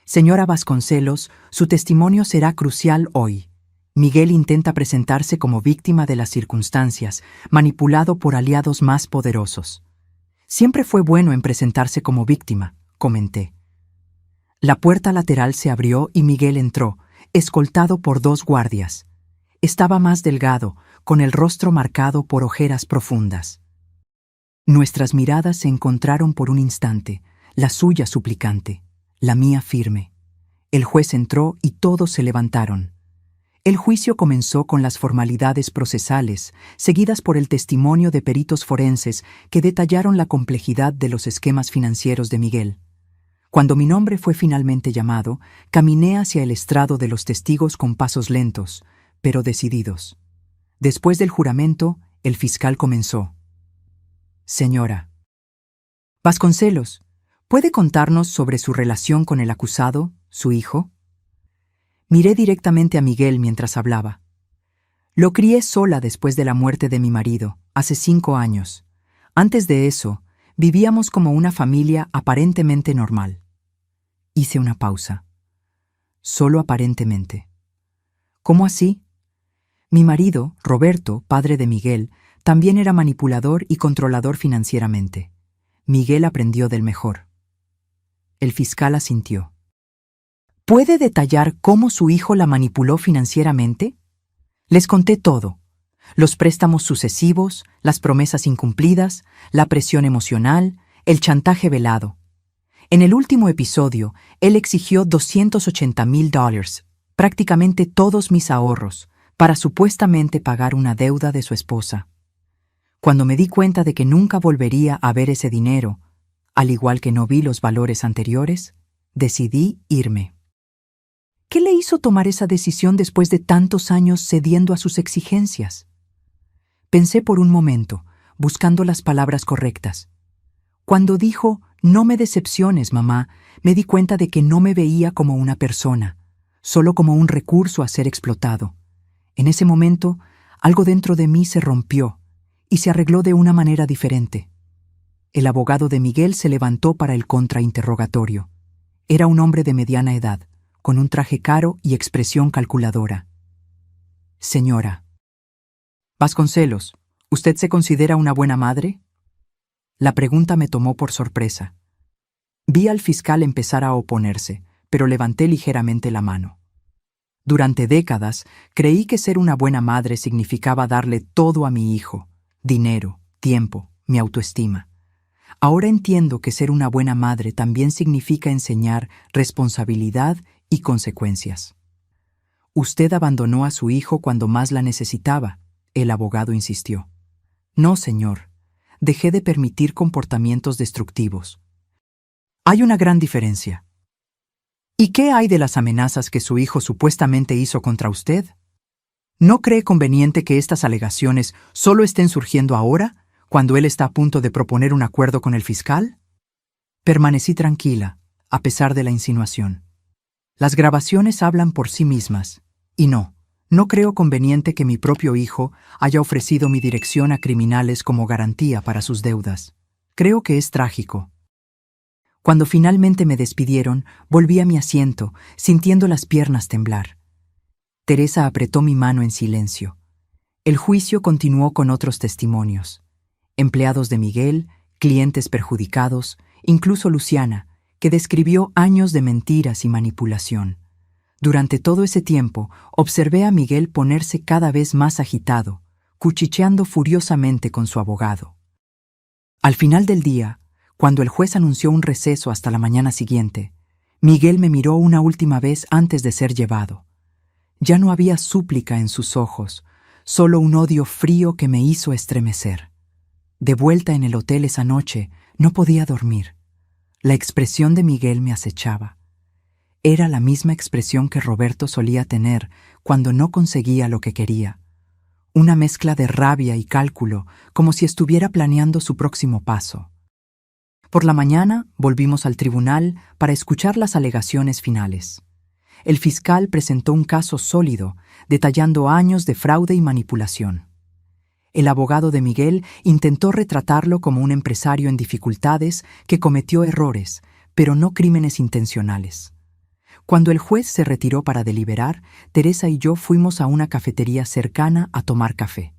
Señora Vasconcelos, su testimonio será crucial hoy. Miguel intenta presentarse como víctima de las circunstancias, manipulado por aliados más poderosos. Siempre fue bueno en presentarse como víctima, comenté. La puerta lateral se abrió y Miguel entró, escoltado por 2 guardias. Estaba más delgado, con el rostro marcado por ojeras profundas. Nuestras miradas se encontraron por un instante, la suya suplicante, la mía firme. El juez entró y todos se levantaron. El juicio comenzó con las formalidades procesales, seguidas por el testimonio de peritos forenses que detallaron la complejidad de los esquemas financieros de Miguel. Cuando mi nombre fue finalmente llamado, caminé hacia el estrado de los testigos con pasos lentos, pero decididos. Después del juramento, el fiscal comenzó. Señora Vasconcelos, ¿puede contarnos sobre su relación con el acusado, su hijo? Miré directamente a Miguel mientras hablaba. Lo crié sola después de la muerte de mi marido, hace 5 años. Antes de eso, vivíamos como una familia aparentemente normal. Hice una pausa. Solo aparentemente. ¿Cómo así? Mi marido, Roberto, padre de Miguel, también era manipulador y controlador financieramente. Miguel aprendió del mejor. El fiscal asintió. ¿Puede detallar cómo su hijo la manipuló financieramente? Les conté todo. Los préstamos sucesivos, las promesas incumplidas, la presión emocional, el chantaje velado. En el último episodio, él exigió $280,000, prácticamente todos mis ahorros, para supuestamente pagar una deuda de su esposa. Cuando me di cuenta de que nunca volvería a ver ese dinero, al igual que no vi los valores anteriores, decidí irme. ¿Qué le hizo tomar esa decisión después de tantos años cediendo a sus exigencias? Pensé por un momento, buscando las palabras correctas. Cuando dijo, "No me decepciones, mamá", me di cuenta de que no me veía como una persona, solo como un recurso a ser explotado. En ese momento, algo dentro de mí se rompió y se arregló de una manera diferente. El abogado de Miguel se levantó para el contrainterrogatorio. Era un hombre de mediana edad, con un traje caro y expresión calculadora. Señora Vasconcelos, ¿usted se considera una buena madre? La pregunta me tomó por sorpresa. Vi al fiscal empezar a oponerse, pero levanté ligeramente la mano. Durante décadas, creí que ser una buena madre significaba darle todo a mi hijo: dinero, tiempo, mi autoestima. Ahora entiendo que ser una buena madre también significa enseñar responsabilidad y consecuencias. Usted abandonó a su hijo cuando más la necesitaba, el abogado insistió. No, señor. Dejé de permitir comportamientos destructivos. Hay una gran diferencia. ¿Y qué hay de las amenazas que su hijo supuestamente hizo contra usted? ¿No cree conveniente que estas alegaciones solo estén surgiendo ahora, cuando él está a punto de proponer un acuerdo con el fiscal? Permanecí tranquila, a pesar de la insinuación. Las grabaciones hablan por sí mismas, y no creo conveniente que mi propio hijo haya ofrecido mi dirección a criminales como garantía para sus deudas. Creo que es trágico. Cuando finalmente me despidieron, volví a mi asiento, sintiendo las piernas temblar. Teresa apretó mi mano en silencio. El juicio continuó con otros testimonios. Empleados de Miguel, clientes perjudicados, incluso Luciana, que describió años de mentiras y manipulación. Durante todo ese tiempo, observé a Miguel ponerse cada vez más agitado, cuchicheando furiosamente con su abogado. Al final del día, cuando el juez anunció un receso hasta la mañana siguiente, Miguel me miró una última vez antes de ser llevado. Ya no había súplica en sus ojos, solo un odio frío que me hizo estremecer. De vuelta en el hotel esa noche, no podía dormir. La expresión de Miguel me acechaba. Era la misma expresión que Roberto solía tener cuando no conseguía lo que quería. Una mezcla de rabia y cálculo, como si estuviera planeando su próximo paso. Por la mañana volvimos al tribunal para escuchar las alegaciones finales. El fiscal presentó un caso sólido, detallando años de fraude y manipulación. El abogado de Miguel intentó retratarlo como un empresario en dificultades que cometió errores, pero no crímenes intencionales. Cuando el juez se retiró para deliberar, Teresa y yo fuimos a una cafetería cercana a tomar café.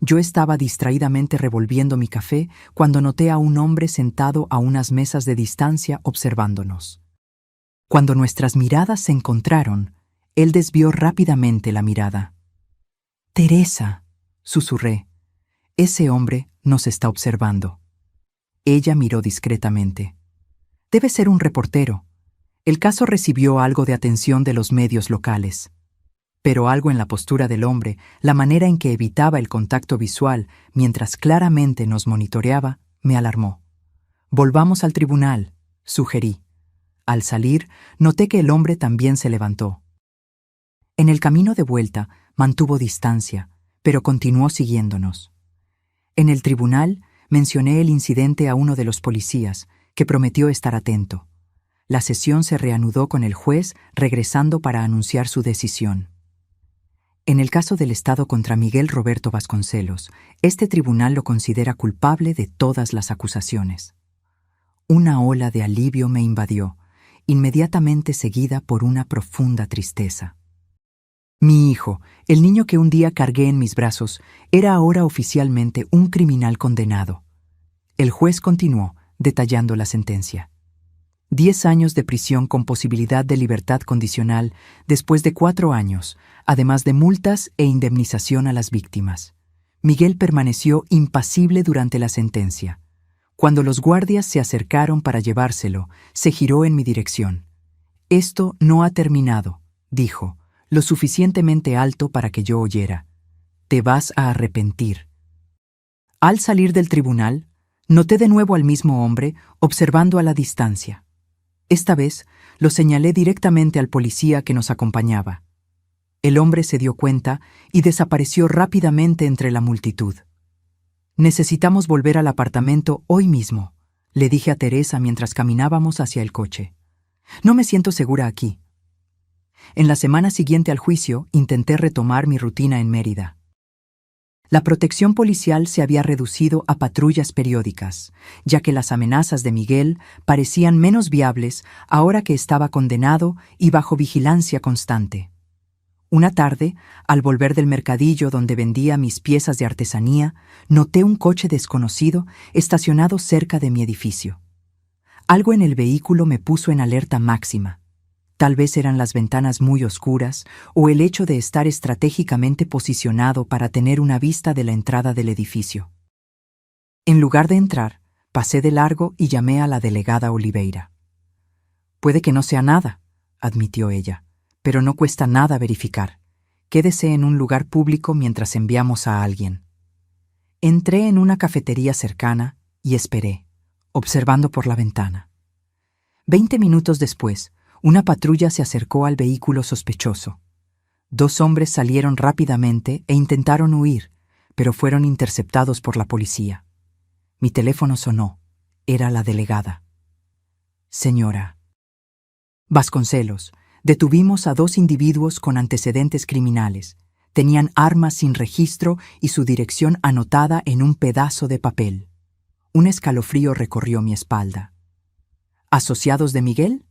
Yo estaba distraídamente revolviendo mi café cuando noté a un hombre sentado a unas mesas de distancia observándonos. Cuando nuestras miradas se encontraron, él desvió rápidamente la mirada. «Teresa», susurré, «ese hombre nos está observando». Ella miró discretamente. «Debe ser un reportero». El caso recibió algo de atención de los medios locales. Pero algo en la postura del hombre, la manera en que evitaba el contacto visual mientras claramente nos monitoreaba, me alarmó. «Volvamos al tribunal», sugerí. Al salir, noté que el hombre también se levantó. En el camino de vuelta, mantuvo distancia, pero continuó siguiéndonos. En el tribunal, mencioné el incidente a uno de los policías, que prometió estar atento. La sesión se reanudó con el juez regresando para anunciar su decisión. En el caso del Estado contra Miguel Roberto Vasconcelos, este tribunal lo considera culpable de todas las acusaciones. Una ola de alivio me invadió, inmediatamente seguida por una profunda tristeza. Mi hijo, el niño que un día cargué en mis brazos, era ahora oficialmente un criminal condenado. El juez continuó, detallando la sentencia. 10 años de prisión con posibilidad de libertad condicional después de 4 años, además de multas e indemnización a las víctimas. Miguel permaneció impasible durante la sentencia. Cuando los guardias se acercaron para llevárselo, se giró en mi dirección. «Esto no ha terminado», dijo, lo suficientemente alto para que yo oyera. «Te vas a arrepentir». Al salir del tribunal, noté de nuevo al mismo hombre observando a la distancia. Esta vez lo señalé directamente al policía que nos acompañaba. El hombre se dio cuenta y desapareció rápidamente entre la multitud. «Necesitamos volver al apartamento hoy mismo», le dije a Teresa mientras caminábamos hacia el coche. «No me siento segura aquí». En la semana siguiente al juicio, intenté retomar mi rutina en Mérida. La protección policial se había reducido a patrullas periódicas, ya que las amenazas de Miguel parecían menos viables ahora que estaba condenado y bajo vigilancia constante. Una tarde, al volver del mercadillo donde vendía mis piezas de artesanía, noté un coche desconocido estacionado cerca de mi edificio. Algo en el vehículo me puso en alerta máxima. Tal vez eran las ventanas muy oscuras o el hecho de estar estratégicamente posicionado para tener una vista de la entrada del edificio. En lugar de entrar, pasé de largo y llamé a la delegada Oliveira. «Puede que no sea nada», admitió ella, «pero no cuesta nada verificar. Quédese en un lugar público mientras enviamos a alguien». Entré en una cafetería cercana y esperé, observando por la ventana. 20 minutos después, una patrulla se acercó al vehículo sospechoso. 2 hombres salieron rápidamente e intentaron huir, pero fueron interceptados por la policía. Mi teléfono sonó. Era la delegada. «Señora Vasconcelos, detuvimos a 2 individuos con antecedentes criminales. Tenían armas sin registro y su dirección anotada en un pedazo de papel». Un escalofrío recorrió mi espalda. «¿Asociados de Miguel?»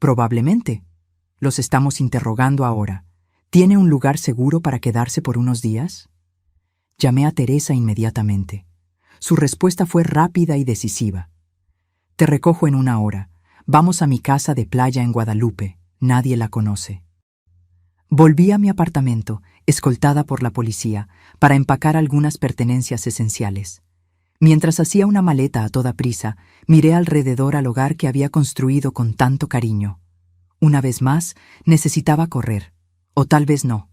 «Probablemente. Los estamos interrogando ahora. ¿Tiene un lugar seguro para quedarse por unos días?» Llamé a Teresa inmediatamente. Su respuesta fue rápida y decisiva. «Te recojo en 1 hora. Vamos a mi casa de playa en Guadalupe. Nadie la conoce». Volví a mi apartamento, escoltada por la policía, para empacar algunas pertenencias esenciales. Mientras hacía una maleta a toda prisa, miré alrededor al hogar que había construido con tanto cariño. Una vez más, necesitaba correr. O tal vez no.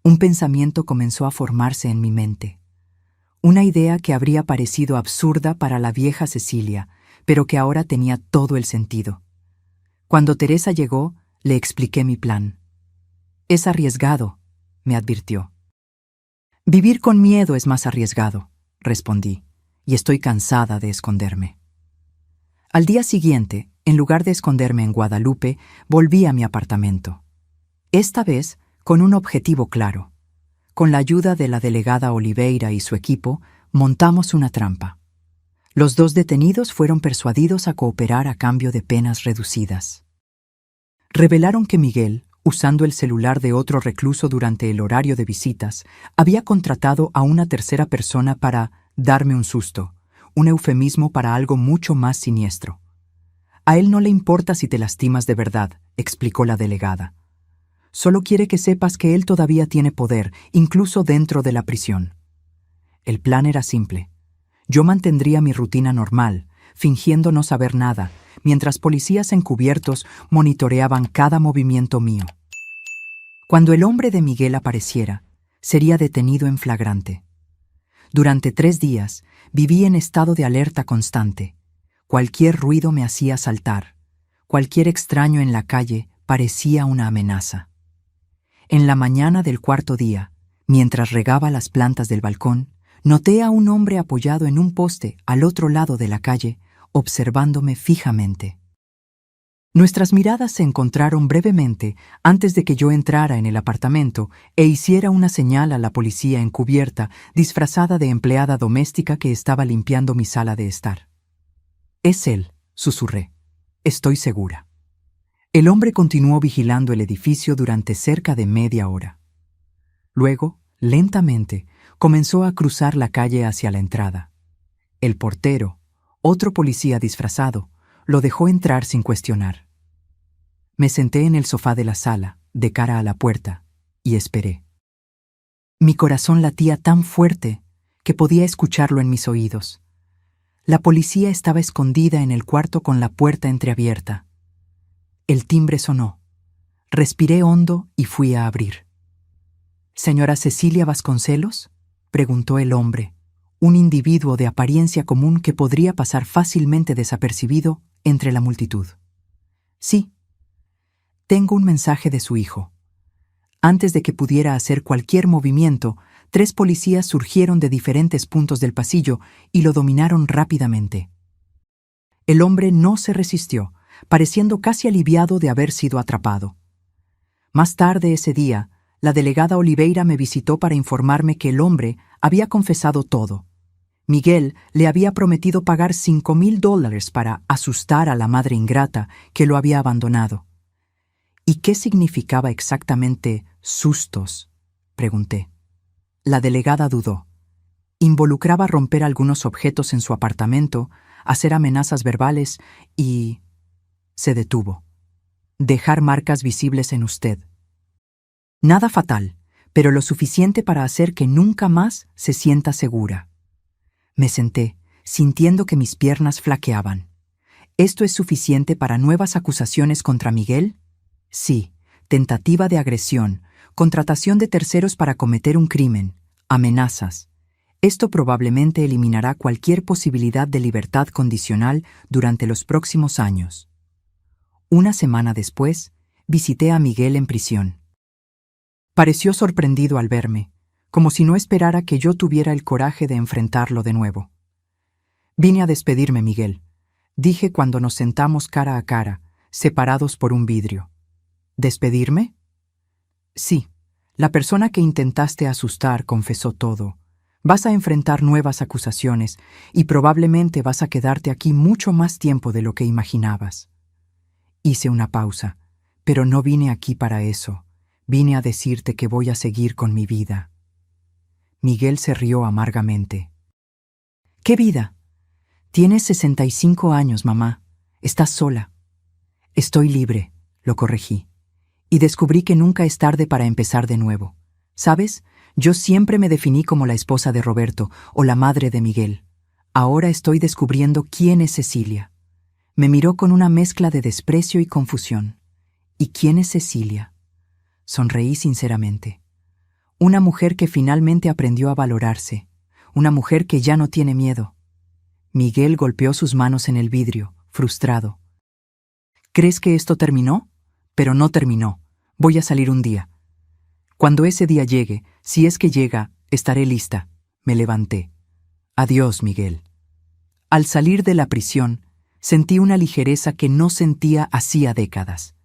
Un pensamiento comenzó a formarse en mi mente. Una idea que habría parecido absurda para la vieja Cecilia, pero que ahora tenía todo el sentido. Cuando Teresa llegó, le expliqué mi plan. «Es arriesgado», me advirtió. «Vivir con miedo es más arriesgado», respondí, «y estoy cansada de esconderme». Al día siguiente, en lugar de esconderme en Guadalupe, volví a mi apartamento. Esta vez, con un objetivo claro. Con la ayuda de la delegada Oliveira y su equipo, montamos una trampa. Los 2 detenidos fueron persuadidos a cooperar a cambio de penas reducidas. Revelaron que Miguel, usando el celular de otro recluso durante el horario de visitas, había contratado a una tercera persona para darme un susto, un eufemismo para algo mucho más siniestro. «A él no le importa si te lastimas de verdad», explicó la delegada. «Solo quiere que sepas que él todavía tiene poder, incluso dentro de la prisión». El plan era simple. Yo mantendría mi rutina normal, fingiendo no saber nada, mientras policías encubiertos monitoreaban cada movimiento mío. Cuando el hombre de Miguel apareciera, sería detenido en flagrante. Durante 3 días viví en estado de alerta constante. Cualquier ruido me hacía saltar. Cualquier extraño en la calle parecía una amenaza. En la mañana del 4.º día, mientras regaba las plantas del balcón, noté a un hombre apoyado en un poste al otro lado de la calle, observándome fijamente. Nuestras miradas se encontraron brevemente antes de que yo entrara en el apartamento e hiciera una señal a la policía encubierta, disfrazada de empleada doméstica que estaba limpiando mi sala de estar. «Es él», susurré. «Estoy segura». El hombre continuó vigilando el edificio durante cerca de media hora. Luego, lentamente, comenzó a cruzar la calle hacia la entrada. El portero, otro policía disfrazado, lo dejó entrar sin cuestionar. Me senté en el sofá de la sala, de cara a la puerta, y esperé. Mi corazón latía tan fuerte que podía escucharlo en mis oídos. La policía estaba escondida en el cuarto con la puerta entreabierta. El timbre sonó. Respiré hondo y fui a abrir. «¿Señora Cecilia Vasconcelos?», preguntó el hombre, un individuo de apariencia común que podría pasar fácilmente desapercibido entre la multitud. Sí, tengo un mensaje de su hijo. Antes de que pudiera hacer cualquier movimiento, 3 policías surgieron de diferentes puntos del pasillo y lo dominaron rápidamente. El hombre no se resistió, pareciendo casi aliviado de haber sido atrapado. Más tarde ese día, la delegada Oliveira me visitó para informarme que el hombre había confesado todo. Miguel le había prometido pagar $5,000 para asustar a la madre ingrata que lo había abandonado. ¿Y qué significaba exactamente sustos?, pregunté. La delegada dudó. Involucraba romper algunos objetos en su apartamento, hacer amenazas verbales y... se detuvo. Dejar marcas visibles en usted. Nada fatal, pero lo suficiente para hacer que nunca más se sienta segura. Me senté, sintiendo que mis piernas flaqueaban. ¿Esto es suficiente para nuevas acusaciones contra Miguel? Sí, tentativa de agresión, contratación de terceros para cometer un crimen, amenazas. Esto probablemente eliminará cualquier posibilidad de libertad condicional durante los próximos años. Una semana después, visité a Miguel en prisión. Pareció sorprendido al verme, como si no esperara que yo tuviera el coraje de enfrentarlo de nuevo. Vine a despedirme, Miguel, dije cuando nos sentamos cara a cara, separados por un vidrio. ¿Despedirme? Sí, la persona que intentaste asustar confesó todo. Vas a enfrentar nuevas acusaciones y probablemente vas a quedarte aquí mucho más tiempo de lo que imaginabas. Hice una pausa, pero no vine aquí para eso. Vine a decirte que voy a seguir con mi vida. Miguel se rió amargamente. ¿Qué vida? Tienes 65 años, mamá. Estás sola. Estoy libre, lo corregí. Y descubrí que nunca es tarde para empezar de nuevo. ¿Sabes? Yo siempre me definí como la esposa de Roberto o la madre de Miguel. Ahora estoy descubriendo quién es Cecilia. Me miró con una mezcla de desprecio y confusión. ¿Y quién es Cecilia? Sonreí sinceramente. Una mujer que finalmente aprendió a valorarse. Una mujer que ya no tiene miedo. Miguel golpeó sus manos en el vidrio, frustrado. ¿Crees que esto terminó? Pero no terminó. Voy a salir un día. Cuando ese día llegue, si es que llega, estaré lista. Me levanté. Adiós, Miguel. Al salir de la prisión, sentí una ligereza que no sentía hacía décadas.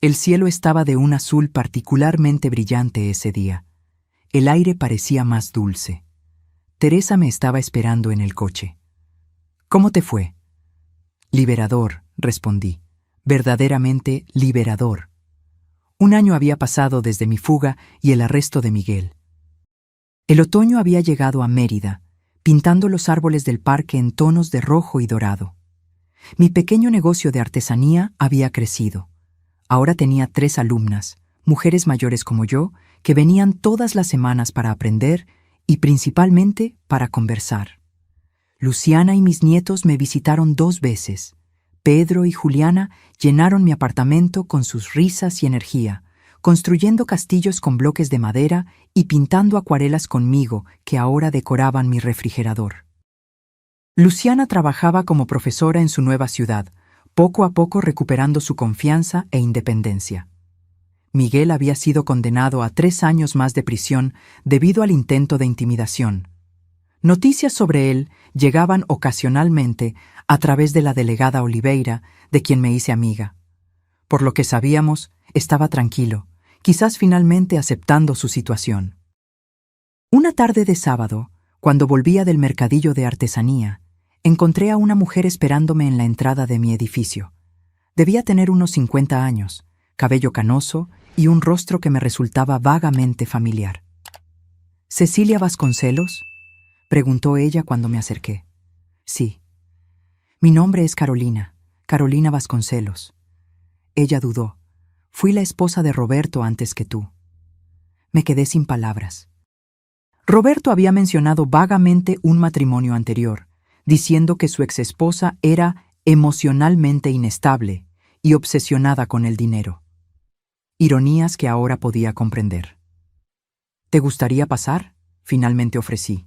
El cielo estaba de un azul particularmente brillante ese día. El aire parecía más dulce. Teresa me estaba esperando en el coche. ¿Cómo te fue? Liberador, respondí. Verdaderamente liberador. Un año había pasado desde mi fuga y el arresto de Miguel. El otoño había llegado a Mérida, pintando los árboles del parque en tonos de rojo y dorado. Mi pequeño negocio de artesanía había crecido. Ahora tenía 3 alumnas, mujeres mayores como yo, que venían todas las semanas para aprender y principalmente para conversar. Luciana y mis nietos me visitaron 2 veces. Pedro y Juliana llenaron mi apartamento con sus risas y energía, construyendo castillos con bloques de madera y pintando acuarelas conmigo que ahora decoraban mi refrigerador. Luciana trabajaba como profesora en su nueva ciudad, poco a poco recuperando su confianza e independencia. Miguel había sido condenado a 3 años más de prisión debido al intento de intimidación. Noticias sobre él llegaban ocasionalmente a través de la delegada Oliveira, de quien me hice amiga. Por lo que sabíamos, estaba tranquilo, quizás finalmente aceptando su situación. Una tarde de sábado, cuando volvía del mercadillo de artesanía, encontré a una mujer esperándome en la entrada de mi edificio. Debía tener unos 50 años, cabello canoso y un rostro que me resultaba vagamente familiar. ¿Cecilia Vasconcelos?, preguntó ella cuando me acerqué. Sí. Mi nombre es Carolina, Carolina Vasconcelos. Ella dudó. Fui la esposa de Roberto antes que tú. Me quedé sin palabras. Roberto había mencionado vagamente un matrimonio anterior, diciendo que su exesposa era emocionalmente inestable y obsesionada con el dinero. Ironías que ahora podía comprender. ¿Te gustaría pasar?, finalmente ofrecí.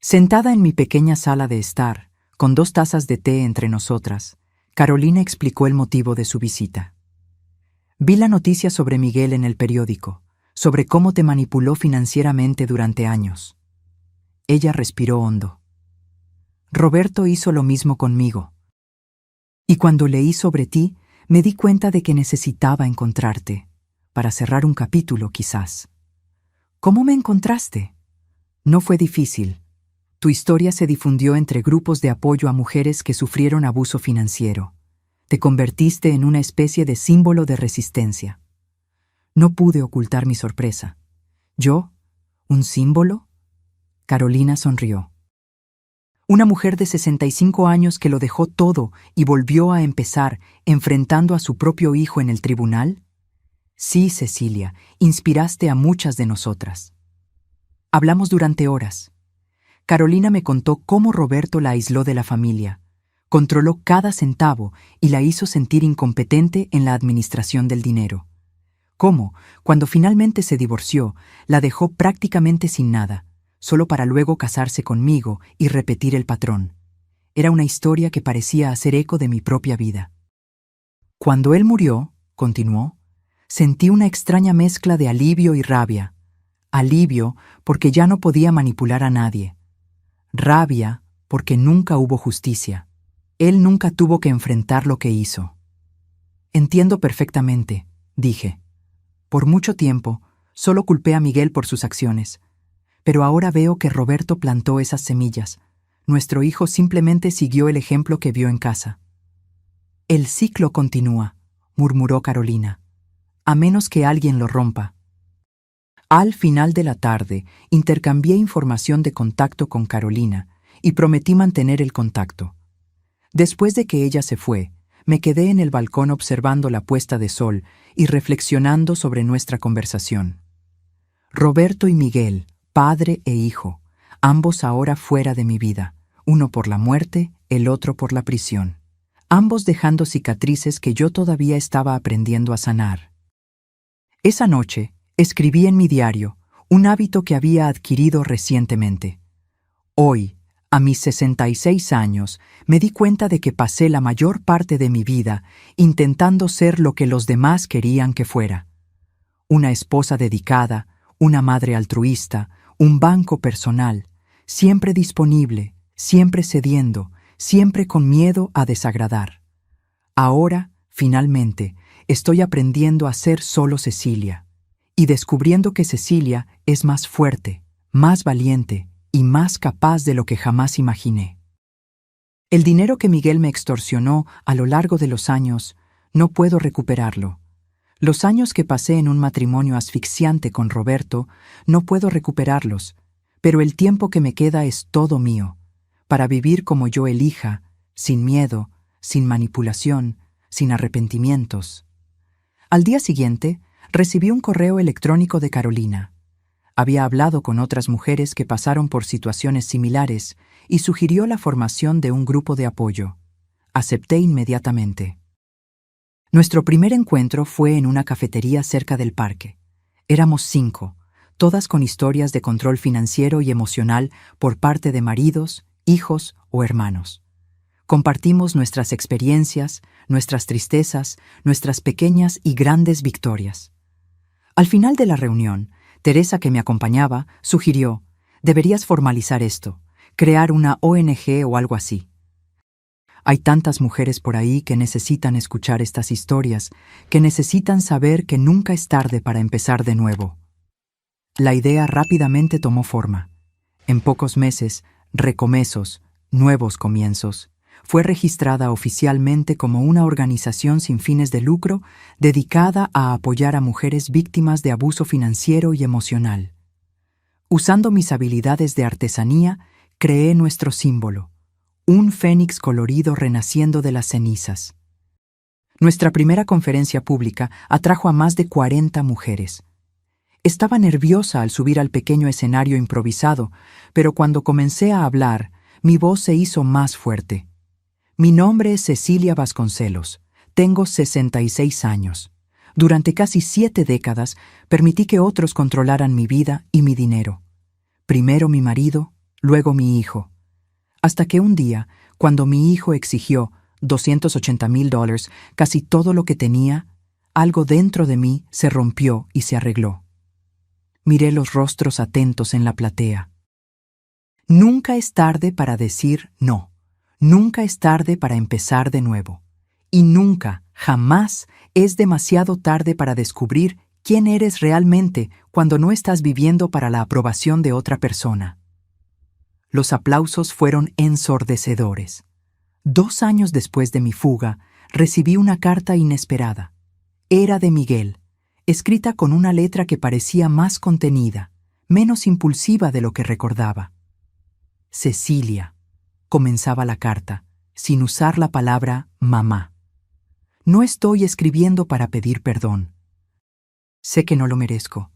Sentada en mi pequeña sala de estar, con 2 tazas de té entre nosotras, Carolina explicó el motivo de su visita. Vi la noticia sobre Miguel en el periódico, sobre cómo te manipuló financieramente durante años. Ella respiró hondo. Roberto hizo lo mismo conmigo. Y cuando leí sobre ti, me di cuenta de que necesitaba encontrarte, para cerrar un capítulo quizás. ¿Cómo me encontraste? No fue difícil. Tu historia se difundió entre grupos de apoyo a mujeres que sufrieron abuso financiero. Te convertiste en una especie de símbolo de resistencia. No pude ocultar mi sorpresa. ¿Yo? ¿Un símbolo? Carolina sonrió. Una mujer de 65 años que lo dejó todo y volvió a empezar enfrentando a su propio hijo en el tribunal. Sí, Cecilia, inspiraste a muchas de nosotras. Hablamos durante horas. Carolina me contó cómo Roberto la aisló de la familia, controló cada centavo y la hizo sentir incompetente en la administración del dinero. Cómo, cuando finalmente se divorció, la dejó prácticamente sin nada, solo para luego casarse conmigo y repetir el patrón. Era una historia que parecía hacer eco de mi propia vida. Cuando él murió, continuó, sentí una extraña mezcla de alivio y rabia. Alivio porque ya no podía manipular a nadie. Rabia porque nunca hubo justicia. Él nunca tuvo que enfrentar lo que hizo. Entiendo perfectamente, dije. Por mucho tiempo, solo culpé a Miguel por sus acciones. Pero ahora veo que Roberto plantó esas semillas. Nuestro hijo simplemente siguió el ejemplo que vio en casa. El ciclo continúa, murmuró Carolina, a menos que alguien lo rompa. Al final de la tarde, intercambié información de contacto con Carolina y prometí mantener el contacto. Después de que ella se fue, me quedé en el balcón observando la puesta de sol y reflexionando sobre nuestra conversación. Roberto y Miguel, padre e hijo, ambos ahora fuera de mi vida, uno por la muerte, el otro por la prisión, ambos dejando cicatrices que yo todavía estaba aprendiendo a sanar. Esa noche, escribí en mi diario, un hábito que había adquirido recientemente. Hoy, a mis 66 años, me di cuenta de que pasé la mayor parte de mi vida intentando ser lo que los demás querían que fuera. Una esposa dedicada, una madre altruista, un banco personal, siempre disponible, siempre cediendo, siempre con miedo a desagradar. Ahora, finalmente, estoy aprendiendo a ser solo Cecilia. Y descubriendo que Cecilia es más fuerte, más valiente y más capaz de lo que jamás imaginé. El dinero que Miguel me extorsionó a lo largo de los años, no puedo recuperarlo. Los años que pasé en un matrimonio asfixiante con Roberto, no puedo recuperarlos, pero el tiempo que me queda es todo mío, para vivir como yo elija, sin miedo, sin manipulación, sin arrepentimientos. Al día siguiente, recibí un correo electrónico de Carolina. Había hablado con otras mujeres que pasaron por situaciones similares y sugirió la formación de un grupo de apoyo. Acepté inmediatamente. Nuestro primer encuentro fue en una cafetería cerca del parque. Éramos 5, todas con historias de control financiero y emocional por parte de maridos, hijos o hermanos. Compartimos nuestras experiencias, nuestras tristezas, nuestras pequeñas y grandes victorias. Al final de la reunión, Teresa, que me acompañaba, sugirió: deberías formalizar esto, crear una ONG o algo así. Hay tantas mujeres por ahí que necesitan escuchar estas historias, que necesitan saber que nunca es tarde para empezar de nuevo. La idea rápidamente tomó forma. En pocos meses, Recomesos, Nuevos Comienzos, fue registrada oficialmente como una organización sin fines de lucro dedicada a apoyar a mujeres víctimas de abuso financiero y emocional. Usando mis habilidades de artesanía, creé nuestro símbolo, un fénix colorido renaciendo de las cenizas. Nuestra primera conferencia pública atrajo a más de 40 mujeres. Estaba nerviosa al subir al pequeño escenario improvisado, pero cuando comencé a hablar, mi voz se hizo más fuerte. Mi nombre es Cecilia Vasconcelos. Tengo 66 años. Durante casi 7 décadas, permití que otros controlaran mi vida y mi dinero. Primero mi marido, luego mi hijo. Hasta que un día, cuando mi hijo exigió $280,000, casi todo lo que tenía, algo dentro de mí se rompió y se arregló. Miré los rostros atentos en la platea. Nunca es tarde para decir no. Nunca es tarde para empezar de nuevo. Y nunca, jamás, es demasiado tarde para descubrir quién eres realmente cuando no estás viviendo para la aprobación de otra persona. Los aplausos fueron ensordecedores. 2 años después de mi fuga, recibí una carta inesperada. Era de Miguel, escrita con una letra que parecía más contenida, menos impulsiva de lo que recordaba. Cecilia, comenzaba la carta, sin usar la palabra mamá. No estoy escribiendo para pedir perdón. Sé que no lo merezco,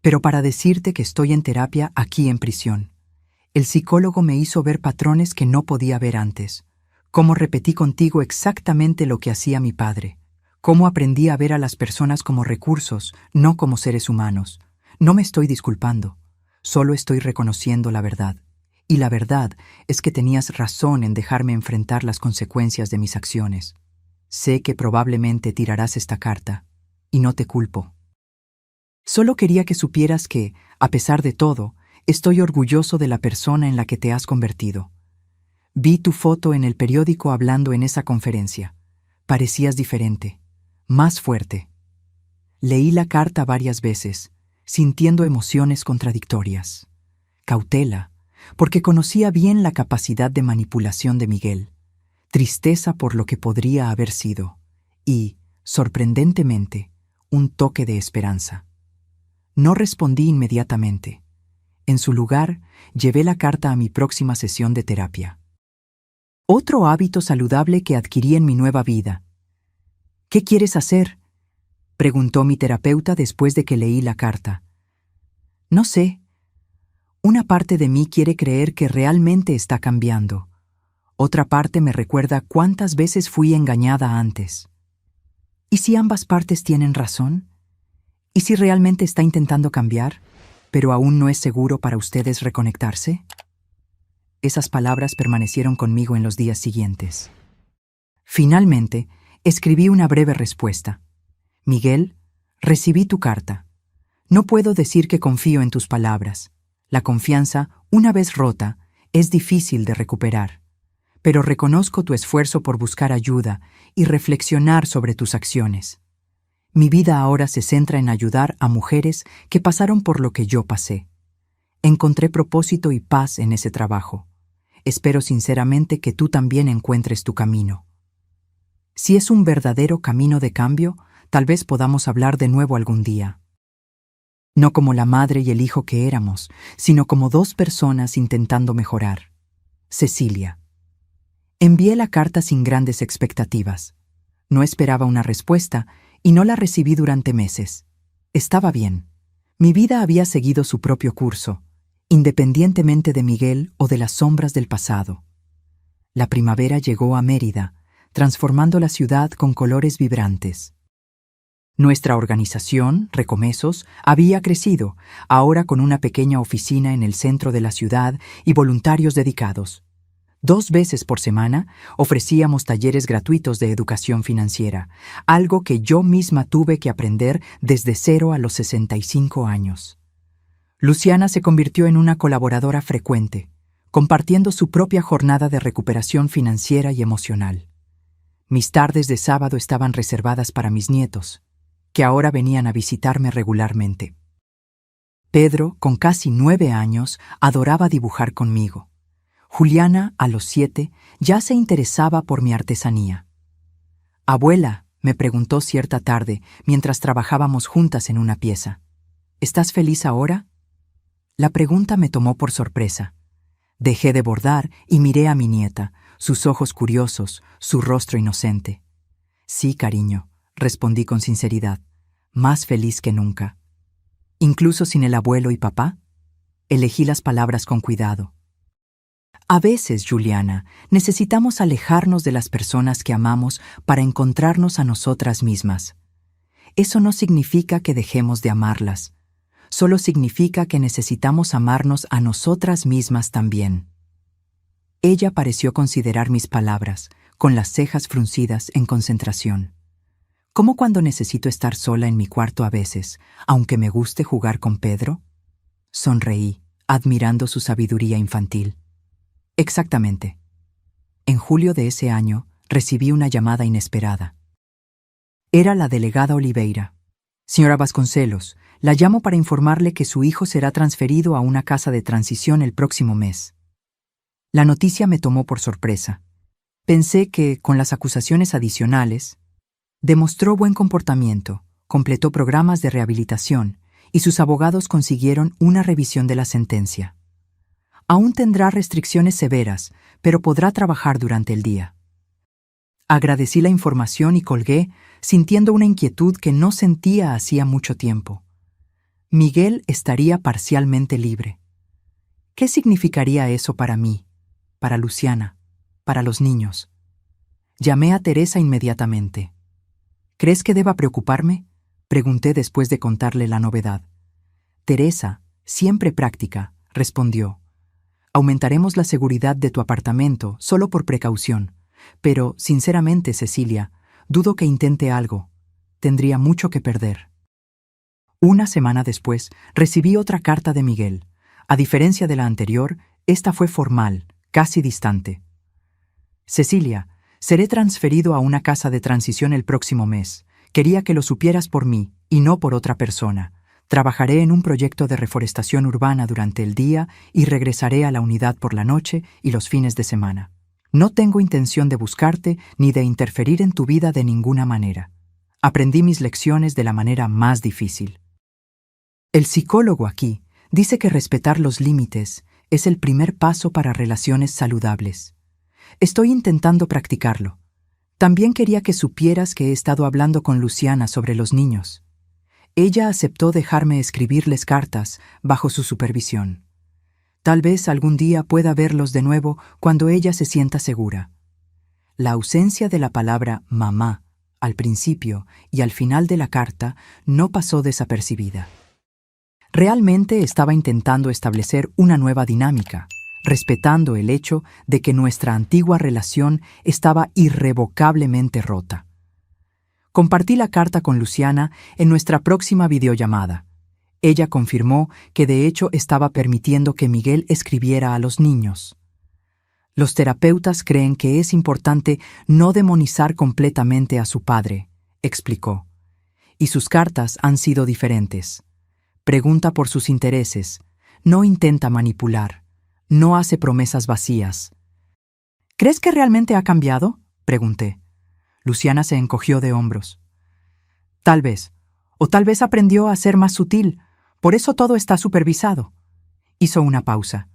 pero para decirte que estoy en terapia aquí en prisión. El psicólogo me hizo ver patrones que no podía ver antes. Cómo repetí contigo exactamente lo que hacía mi padre. Cómo aprendí a ver a las personas como recursos, no como seres humanos. No me estoy disculpando, solo estoy reconociendo la verdad. Y la verdad es que tenías razón en dejarme enfrentar las consecuencias de mis acciones. Sé que probablemente tirarás esta carta, y no te culpo. Solo quería que supieras que, a pesar de todo, estoy orgulloso de la persona en la que te has convertido. Vi tu foto en el periódico hablando en esa conferencia. Parecías diferente, más fuerte. Leí la carta varias veces, sintiendo emociones contradictorias. Cautela, porque conocía bien la capacidad de manipulación de Miguel. Tristeza por lo que podría haber sido. Y, sorprendentemente, un toque de esperanza. No respondí inmediatamente. En su lugar, llevé la carta a mi próxima sesión de terapia. Otro hábito saludable que adquirí en mi nueva vida. ¿Qué quieres hacer?, preguntó mi terapeuta después de que leí la carta. No sé. Una parte de mí quiere creer que realmente está cambiando. Otra parte me recuerda cuántas veces fui engañada antes. ¿Y si ambas partes tienen razón? ¿Y si realmente está intentando cambiar, pero aún no es seguro para ustedes reconectarse? Esas palabras permanecieron conmigo en los días siguientes. Finalmente, escribí una breve respuesta. Miguel, recibí tu carta. No puedo decir que confío en tus palabras. La confianza, una vez rota, es difícil de recuperar. Pero reconozco tu esfuerzo por buscar ayuda y reflexionar sobre tus acciones. Mi vida ahora se centra en ayudar a mujeres que pasaron por lo que yo pasé. Encontré propósito y paz en ese trabajo. Espero sinceramente que tú también encuentres tu camino. Si es un verdadero camino de cambio, tal vez podamos hablar de nuevo algún día. No como la madre y el hijo que éramos, sino como dos personas intentando mejorar. Cecilia. Envié la carta sin grandes expectativas. No esperaba una respuesta y no la recibí durante meses. Estaba bien. Mi vida había seguido su propio curso, independientemente de Miguel o de las sombras del pasado. La primavera llegó a Mérida, transformando la ciudad con colores vibrantes. Nuestra organización, Recomesos, había crecido, ahora con una pequeña oficina en el centro de la ciudad y voluntarios dedicados. 2 veces por semana ofrecíamos talleres gratuitos de educación financiera, algo que yo misma tuve que aprender desde 0 a los 65 años. Luciana se convirtió en una colaboradora frecuente, compartiendo su propia jornada de recuperación financiera y emocional. Mis tardes de sábado estaban reservadas para mis nietos, que ahora venían a visitarme regularmente. Pedro, con casi 9 años, adoraba dibujar conmigo. Juliana, a los 7, ya se interesaba por mi artesanía. «Abuela», me preguntó cierta tarde, mientras trabajábamos juntas en una pieza, «¿estás feliz ahora?». La pregunta me tomó por sorpresa. Dejé de bordar y miré a mi nieta, sus ojos curiosos, su rostro inocente. «Sí, cariño», respondí con sinceridad, «más feliz que nunca». «¿Incluso sin el abuelo y papá?». Elegí las palabras con cuidado. A veces, Juliana, necesitamos alejarnos de las personas que amamos para encontrarnos a nosotras mismas. Eso no significa que dejemos de amarlas, solo significa que necesitamos amarnos a nosotras mismas también. Ella pareció considerar mis palabras, con las cejas fruncidas en concentración. ¿Cómo cuando necesito estar sola en mi cuarto a veces, aunque me guste jugar con Pedro? Sonreí, admirando su sabiduría infantil. Exactamente. En julio de ese año, recibí una llamada inesperada. Era la delegada Oliveira. Señora Vasconcelos, la llamo para informarle que su hijo será transferido a una casa de transición el próximo mes. La noticia me tomó por sorpresa. Pensé que, con las acusaciones adicionales, demostró buen comportamiento, completó programas de rehabilitación y sus abogados consiguieron una revisión de la sentencia. Aún tendrá restricciones severas, pero podrá trabajar durante el día. Agradecí la información y colgué, sintiendo una inquietud que no sentía hacía mucho tiempo. Miguel estaría parcialmente libre. ¿Qué significaría eso para mí, para Luciana, para los niños? Llamé a Teresa inmediatamente. ¿Crees que deba preocuparme?, pregunté después de contarle la novedad. Teresa, siempre práctica, respondió. Aumentaremos la seguridad de tu apartamento solo por precaución, pero, sinceramente, Cecilia, dudo que intente algo. Tendría mucho que perder. Una semana después, recibí otra carta de Miguel. A diferencia de la anterior, esta fue formal, casi distante. Cecilia, seré transferido a una casa de transición el próximo mes. Quería que lo supieras por mí y no por otra persona. Trabajaré en un proyecto de reforestación urbana durante el día y regresaré a la unidad por la noche y los fines de semana. No tengo intención de buscarte ni de interferir en tu vida de ninguna manera. Aprendí mis lecciones de la manera más difícil. El psicólogo aquí dice que respetar los límites es el primer paso para relaciones saludables. Estoy intentando practicarlo. También quería que supieras que he estado hablando con Luciana sobre los niños. Ella aceptó dejarme escribirles cartas bajo su supervisión. Tal vez algún día pueda verlos de nuevo cuando ella se sienta segura. La ausencia de la palabra mamá al principio y al final de la carta no pasó desapercibida. Realmente estaba intentando establecer una nueva dinámica, respetando el hecho de que nuestra antigua relación estaba irrevocablemente rota. Compartí la carta con Luciana en nuestra próxima videollamada. Ella confirmó que de hecho estaba permitiendo que Miguel escribiera a los niños. Los terapeutas creen que es importante no demonizar completamente a su padre, explicó. Y sus cartas han sido diferentes. Pregunta por sus intereses, no intenta manipular, no hace promesas vacías. ¿Crees que realmente ha cambiado?, pregunté. Luciana se encogió de hombros. Tal vez, o tal vez aprendió a ser más sutil. Por eso todo está supervisado. Hizo una pausa.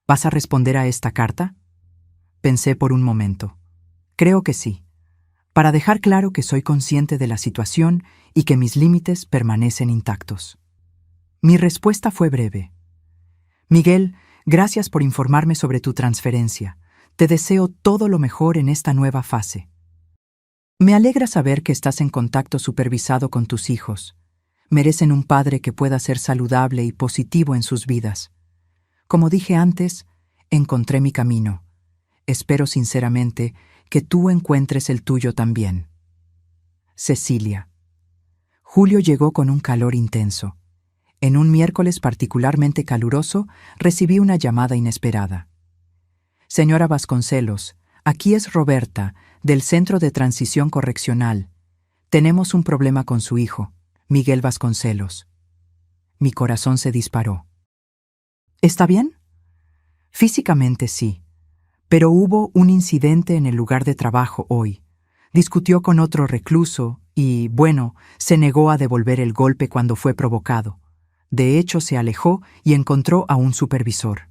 ¿Vas a responder a esta carta? Pensé por un momento. Creo que sí. Para dejar claro que soy consciente de la situación y que mis límites permanecen intactos. Mi respuesta fue breve. Miguel, gracias por informarme sobre tu transferencia. Te deseo todo lo mejor en esta nueva fase. Me alegra saber que estás en contacto supervisado con tus hijos. Merecen un padre que pueda ser saludable y positivo en sus vidas. Como dije antes, encontré mi camino. Espero sinceramente que tú encuentres el tuyo también. Cecilia. Julio llegó con un calor intenso. En un miércoles particularmente caluroso, recibí una llamada inesperada. Señora Vasconcelos, aquí es Roberta, del Centro de Transición Correccional. Tenemos un problema con su hijo, Miguel Vasconcelos. Mi corazón se disparó. ¿Está bien? Físicamente sí, pero hubo un incidente en el lugar de trabajo hoy. Discutió con otro recluso y, bueno, se negó a devolver el golpe cuando fue provocado. De hecho, se alejó y encontró a un supervisor.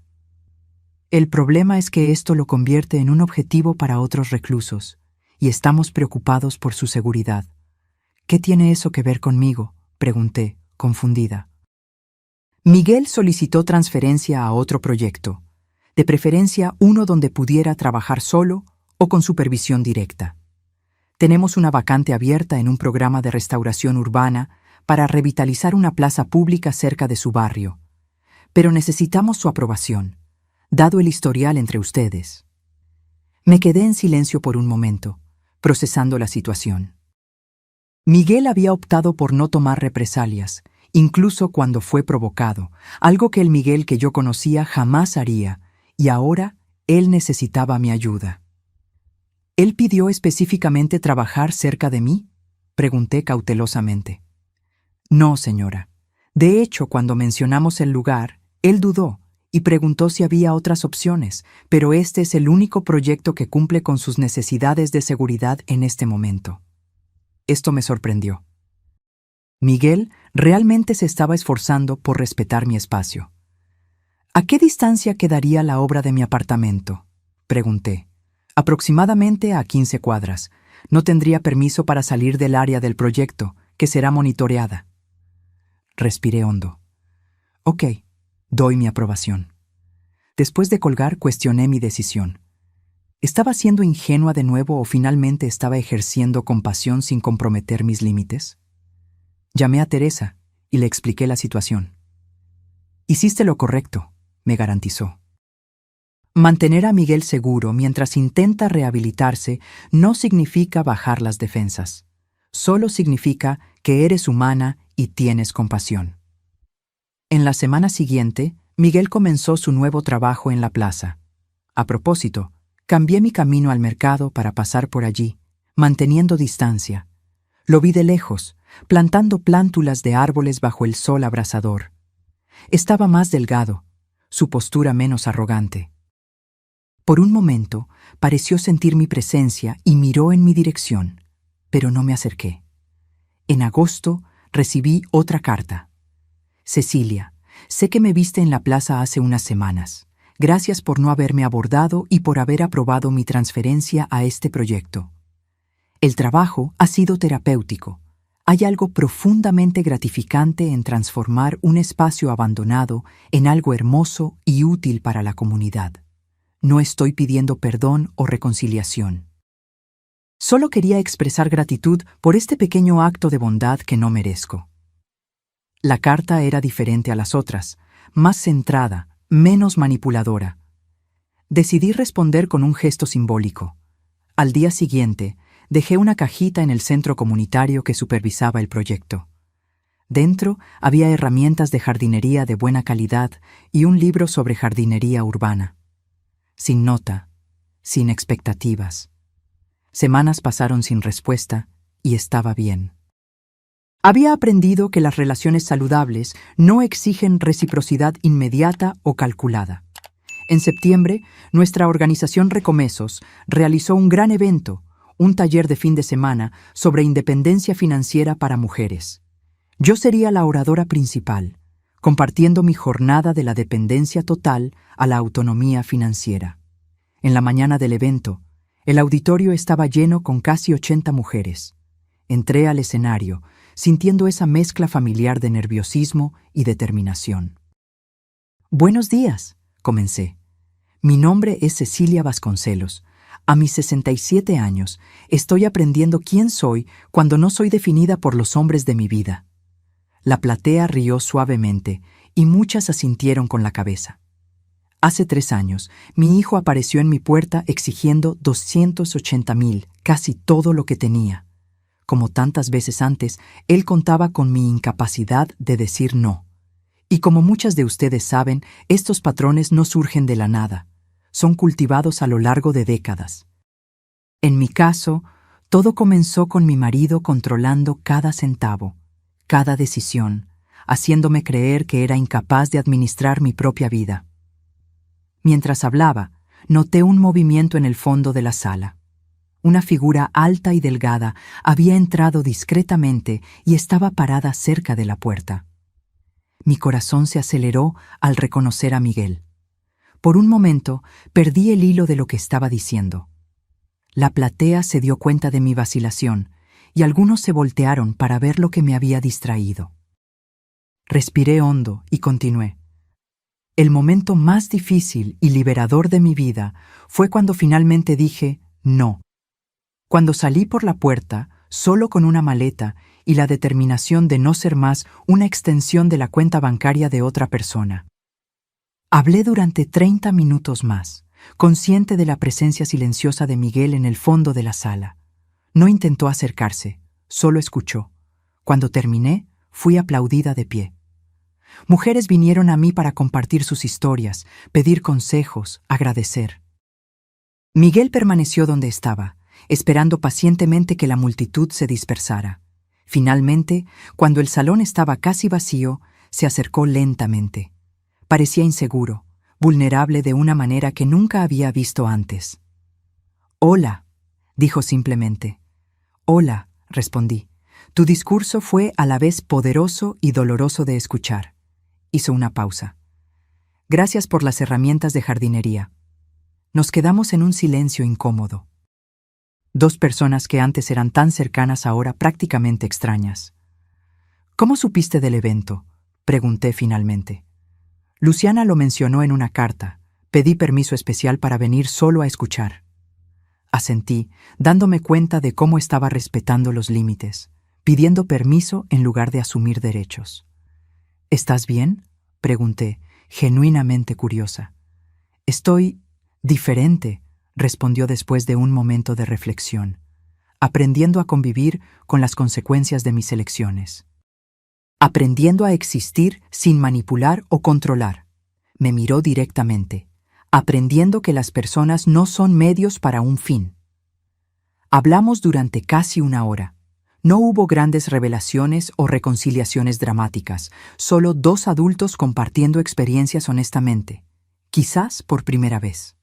El problema es que esto lo convierte en un objetivo para otros reclusos, y estamos preocupados por su seguridad. ¿Qué tiene eso que ver conmigo?, pregunté, confundida. Miguel solicitó transferencia a otro proyecto, de preferencia uno donde pudiera trabajar solo o con supervisión directa. Tenemos una vacante abierta en un programa de restauración urbana para revitalizar una plaza pública cerca de su barrio, pero necesitamos su aprobación, dado el historial entre ustedes. Me quedé en silencio por un momento, procesando la situación. Miguel había optado por no tomar represalias, incluso cuando fue provocado, algo que el Miguel que yo conocía jamás haría, y ahora él necesitaba mi ayuda. ¿Él pidió específicamente trabajar cerca de mí?, pregunté cautelosamente. No, señora. De hecho, cuando mencionamos el lugar, él dudó y preguntó si había otras opciones, pero este es el único proyecto que cumple con sus necesidades de seguridad en este momento. Esto me sorprendió. Miguel realmente se estaba esforzando por respetar mi espacio. ¿A qué distancia quedaría la obra de mi apartamento?, pregunté. Aproximadamente a 15 cuadras. No tendría permiso para salir del área del proyecto, que será monitoreada. Respiré hondo. Ok, doy mi aprobación. Después de colgar, cuestioné mi decisión. ¿Estaba siendo ingenua de nuevo o finalmente estaba ejerciendo compasión sin comprometer mis límites? Llamé a Teresa y le expliqué la situación. Hiciste lo correcto, me garantizó. Mantener a Miguel seguro mientras intenta rehabilitarse no significa bajar las defensas. Solo significa que eres humana y tienes compasión. En la semana siguiente, Miguel comenzó su nuevo trabajo en la plaza. A propósito, cambié mi camino al mercado para pasar por allí, manteniendo distancia. Lo vi de lejos, plantando plántulas de árboles bajo el sol abrasador. Estaba más delgado, su postura menos arrogante. Por un momento, pareció sentir mi presencia y miró en mi dirección, pero no me acerqué. En agosto, recibí otra carta. Cecilia, sé que me viste en la plaza hace unas semanas. Gracias por no haberme abordado y por haber aprobado mi transferencia a este proyecto. El trabajo ha sido terapéutico. Hay algo profundamente gratificante en transformar un espacio abandonado en algo hermoso y útil para la comunidad. No estoy pidiendo perdón o reconciliación. Solo quería expresar gratitud por este pequeño acto de bondad que no merezco. La carta era diferente a las otras, más centrada, menos manipuladora. Decidí responder con un gesto simbólico. Al día siguiente, dejé una cajita en el centro comunitario que supervisaba el proyecto. Dentro había herramientas de jardinería de buena calidad y un libro sobre jardinería urbana. Sin nota, sin expectativas. Semanas pasaron sin respuesta y estaba bien. Había aprendido que las relaciones saludables no exigen reciprocidad inmediata o calculada. En septiembre, nuestra organización Recomesos realizó un gran evento, un taller de fin de semana sobre independencia financiera para mujeres. Yo sería la oradora principal, compartiendo mi jornada de la dependencia total a la autonomía financiera. En la mañana del evento, el auditorio estaba lleno con casi 80 mujeres. Entré al escenario, sintiendo esa mezcla familiar de nerviosismo y determinación. Buenos días, comencé. Mi nombre es Cecilia Vasconcelos. A mis 67 años, estoy aprendiendo quién soy cuando no soy definida por los hombres de mi vida. La platea rió suavemente y muchas asintieron con la cabeza. Hace 3 años, mi hijo apareció en mi puerta exigiendo 280,000, casi todo lo que tenía. Como tantas veces antes, él contaba con mi incapacidad de decir no. Y como muchas de ustedes saben, estos patrones no surgen de la nada. Son cultivados a lo largo de décadas. En mi caso, todo comenzó con mi marido controlando cada centavo, cada decisión, haciéndome creer que era incapaz de administrar mi propia vida. Mientras hablaba, noté un movimiento en el fondo de la sala. Una figura alta y delgada había entrado discretamente y estaba parada cerca de la puerta. Mi corazón se aceleró al reconocer a Miguel. Por un momento, perdí el hilo de lo que estaba diciendo. La platea se dio cuenta de mi vacilación y algunos se voltearon para ver lo que me había distraído. Respiré hondo y continué. El momento más difícil y liberador de mi vida fue cuando finalmente dije no. Cuando salí por la puerta, solo con una maleta y la determinación de no ser más una extensión de la cuenta bancaria de otra persona. Hablé durante 30 minutos más, consciente de la presencia silenciosa de Miguel en el fondo de la sala. No intentó acercarse, solo escuchó. Cuando terminé, fui aplaudida de pie. Mujeres vinieron a mí para compartir sus historias, pedir consejos, agradecer. Miguel permaneció donde estaba, esperando pacientemente que la multitud se dispersara. Finalmente, cuando el salón estaba casi vacío, se acercó lentamente. Parecía inseguro, vulnerable de una manera que nunca había visto antes. «Hola», dijo simplemente. «Hola», respondí. «Tu discurso fue a la vez poderoso y doloroso de escuchar». Hizo una pausa. «Gracias por las herramientas de jardinería». Nos quedamos en un silencio incómodo. Dos personas que antes eran tan cercanas ahora prácticamente extrañas. «¿Cómo supiste del evento?», pregunté finalmente. «Luciana lo mencionó en una carta. Pedí permiso especial para venir solo a escuchar». Asentí, dándome cuenta de cómo estaba respetando los límites, pidiendo permiso en lugar de asumir derechos. «¿Estás bien?», pregunté, genuinamente curiosa. «Estoy diferente», respondió después de un momento de reflexión, aprendiendo a convivir con las consecuencias de mis elecciones. Aprendiendo a existir sin manipular o controlar. Me miró directamente, aprendiendo que las personas no son medios para un fin. Hablamos durante casi una hora. No hubo grandes revelaciones o reconciliaciones dramáticas, solo dos adultos compartiendo experiencias honestamente, quizás por primera vez.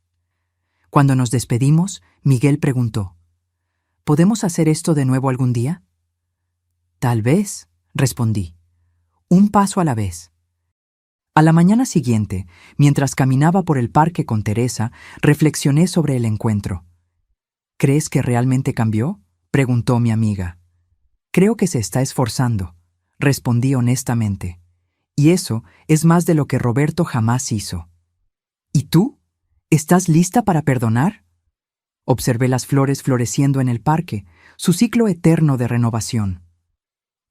Cuando nos despedimos, Miguel preguntó, «¿Podemos hacer esto de nuevo algún día?». «Tal vez», respondí. «Un paso a la vez». A la mañana siguiente, mientras caminaba por el parque con Teresa, reflexioné sobre el encuentro. «¿Crees que realmente cambió?», preguntó mi amiga. «Creo que se está esforzando», respondí honestamente. «Y eso es más de lo que Roberto jamás hizo». «¿Y tú? ¿Estás lista para perdonar?». Observé las flores floreciendo en el parque, su ciclo eterno de renovación.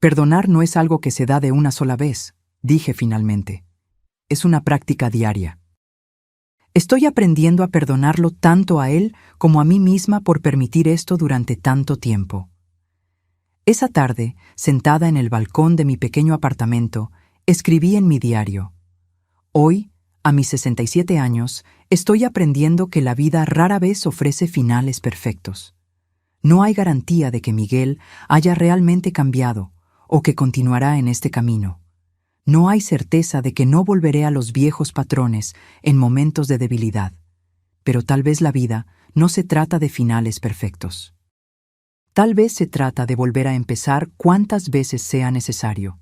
«Perdonar no es algo que se da de una sola vez», dije finalmente. «Es una práctica diaria». Estoy aprendiendo a perdonarlo tanto a él como a mí misma por permitir esto durante tanto tiempo. Esa tarde, sentada en el balcón de mi pequeño apartamento, escribí en mi diario: «Hoy, a mis 67 años, estoy aprendiendo que la vida rara vez ofrece finales perfectos. No hay garantía de que Miguel haya realmente cambiado o que continuará en este camino. No hay certeza de que no volveré a los viejos patrones en momentos de debilidad. Pero tal vez la vida no se trata de finales perfectos. Tal vez se trata de volver a empezar cuantas veces sea necesario,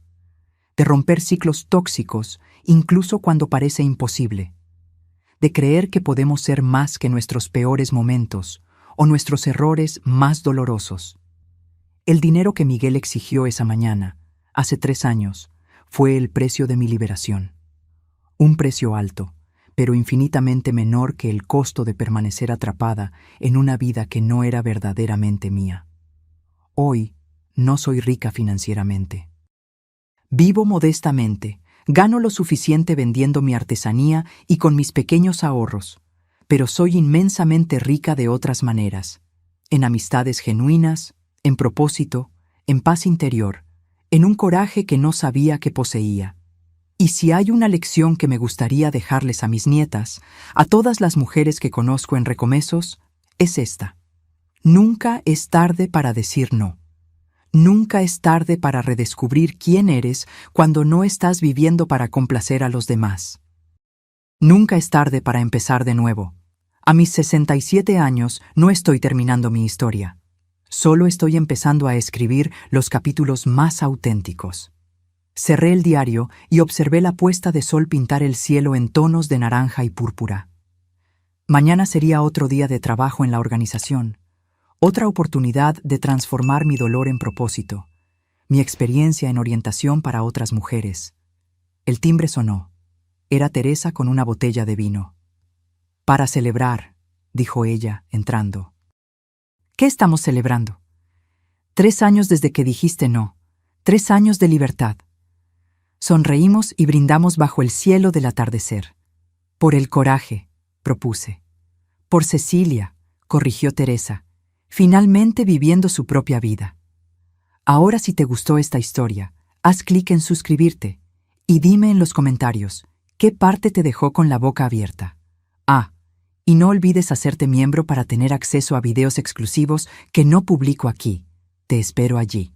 de romper ciclos tóxicos incluso cuando parece imposible, de creer que podemos ser más que nuestros peores momentos o nuestros errores más dolorosos. El dinero que Miguel exigió esa mañana, hace 3 años, fue el precio de mi liberación. Un precio alto, pero infinitamente menor que el costo de permanecer atrapada en una vida que no era verdaderamente mía. Hoy no soy rica financieramente. Vivo modestamente, gano lo suficiente vendiendo mi artesanía y con mis pequeños ahorros, pero soy inmensamente rica de otras maneras, en amistades genuinas, en propósito, en paz interior, en un coraje que no sabía que poseía. Y si hay una lección que me gustaría dejarles a mis nietas, a todas las mujeres que conozco en Recomesos, es esta: nunca es tarde para decir no. Nunca es tarde para redescubrir quién eres cuando no estás viviendo para complacer a los demás. Nunca es tarde para empezar de nuevo. A mis 67 años no estoy terminando mi historia. Solo estoy empezando a escribir los capítulos más auténticos. Cerré el diario y observé la puesta de sol pintar el cielo en tonos de naranja y púrpura. Mañana sería otro día de trabajo en la organización, otra oportunidad de transformar mi dolor en propósito, mi experiencia en orientación para otras mujeres. El timbre sonó. Era Teresa con una botella de vino. «Para celebrar», dijo ella, entrando. «¿Qué estamos celebrando?» 3 años desde que dijiste no, 3 años de libertad. Sonreímos y brindamos bajo el cielo del atardecer. «Por el coraje», propuse. Por Cecilia, corrigió Teresa, finalmente viviendo su propia vida. Ahora, si te gustó esta historia, haz clic en suscribirte y dime en los comentarios qué parte te dejó con la boca abierta. Y no olvides hacerte miembro para tener acceso a videos exclusivos que no publico aquí. Te espero allí.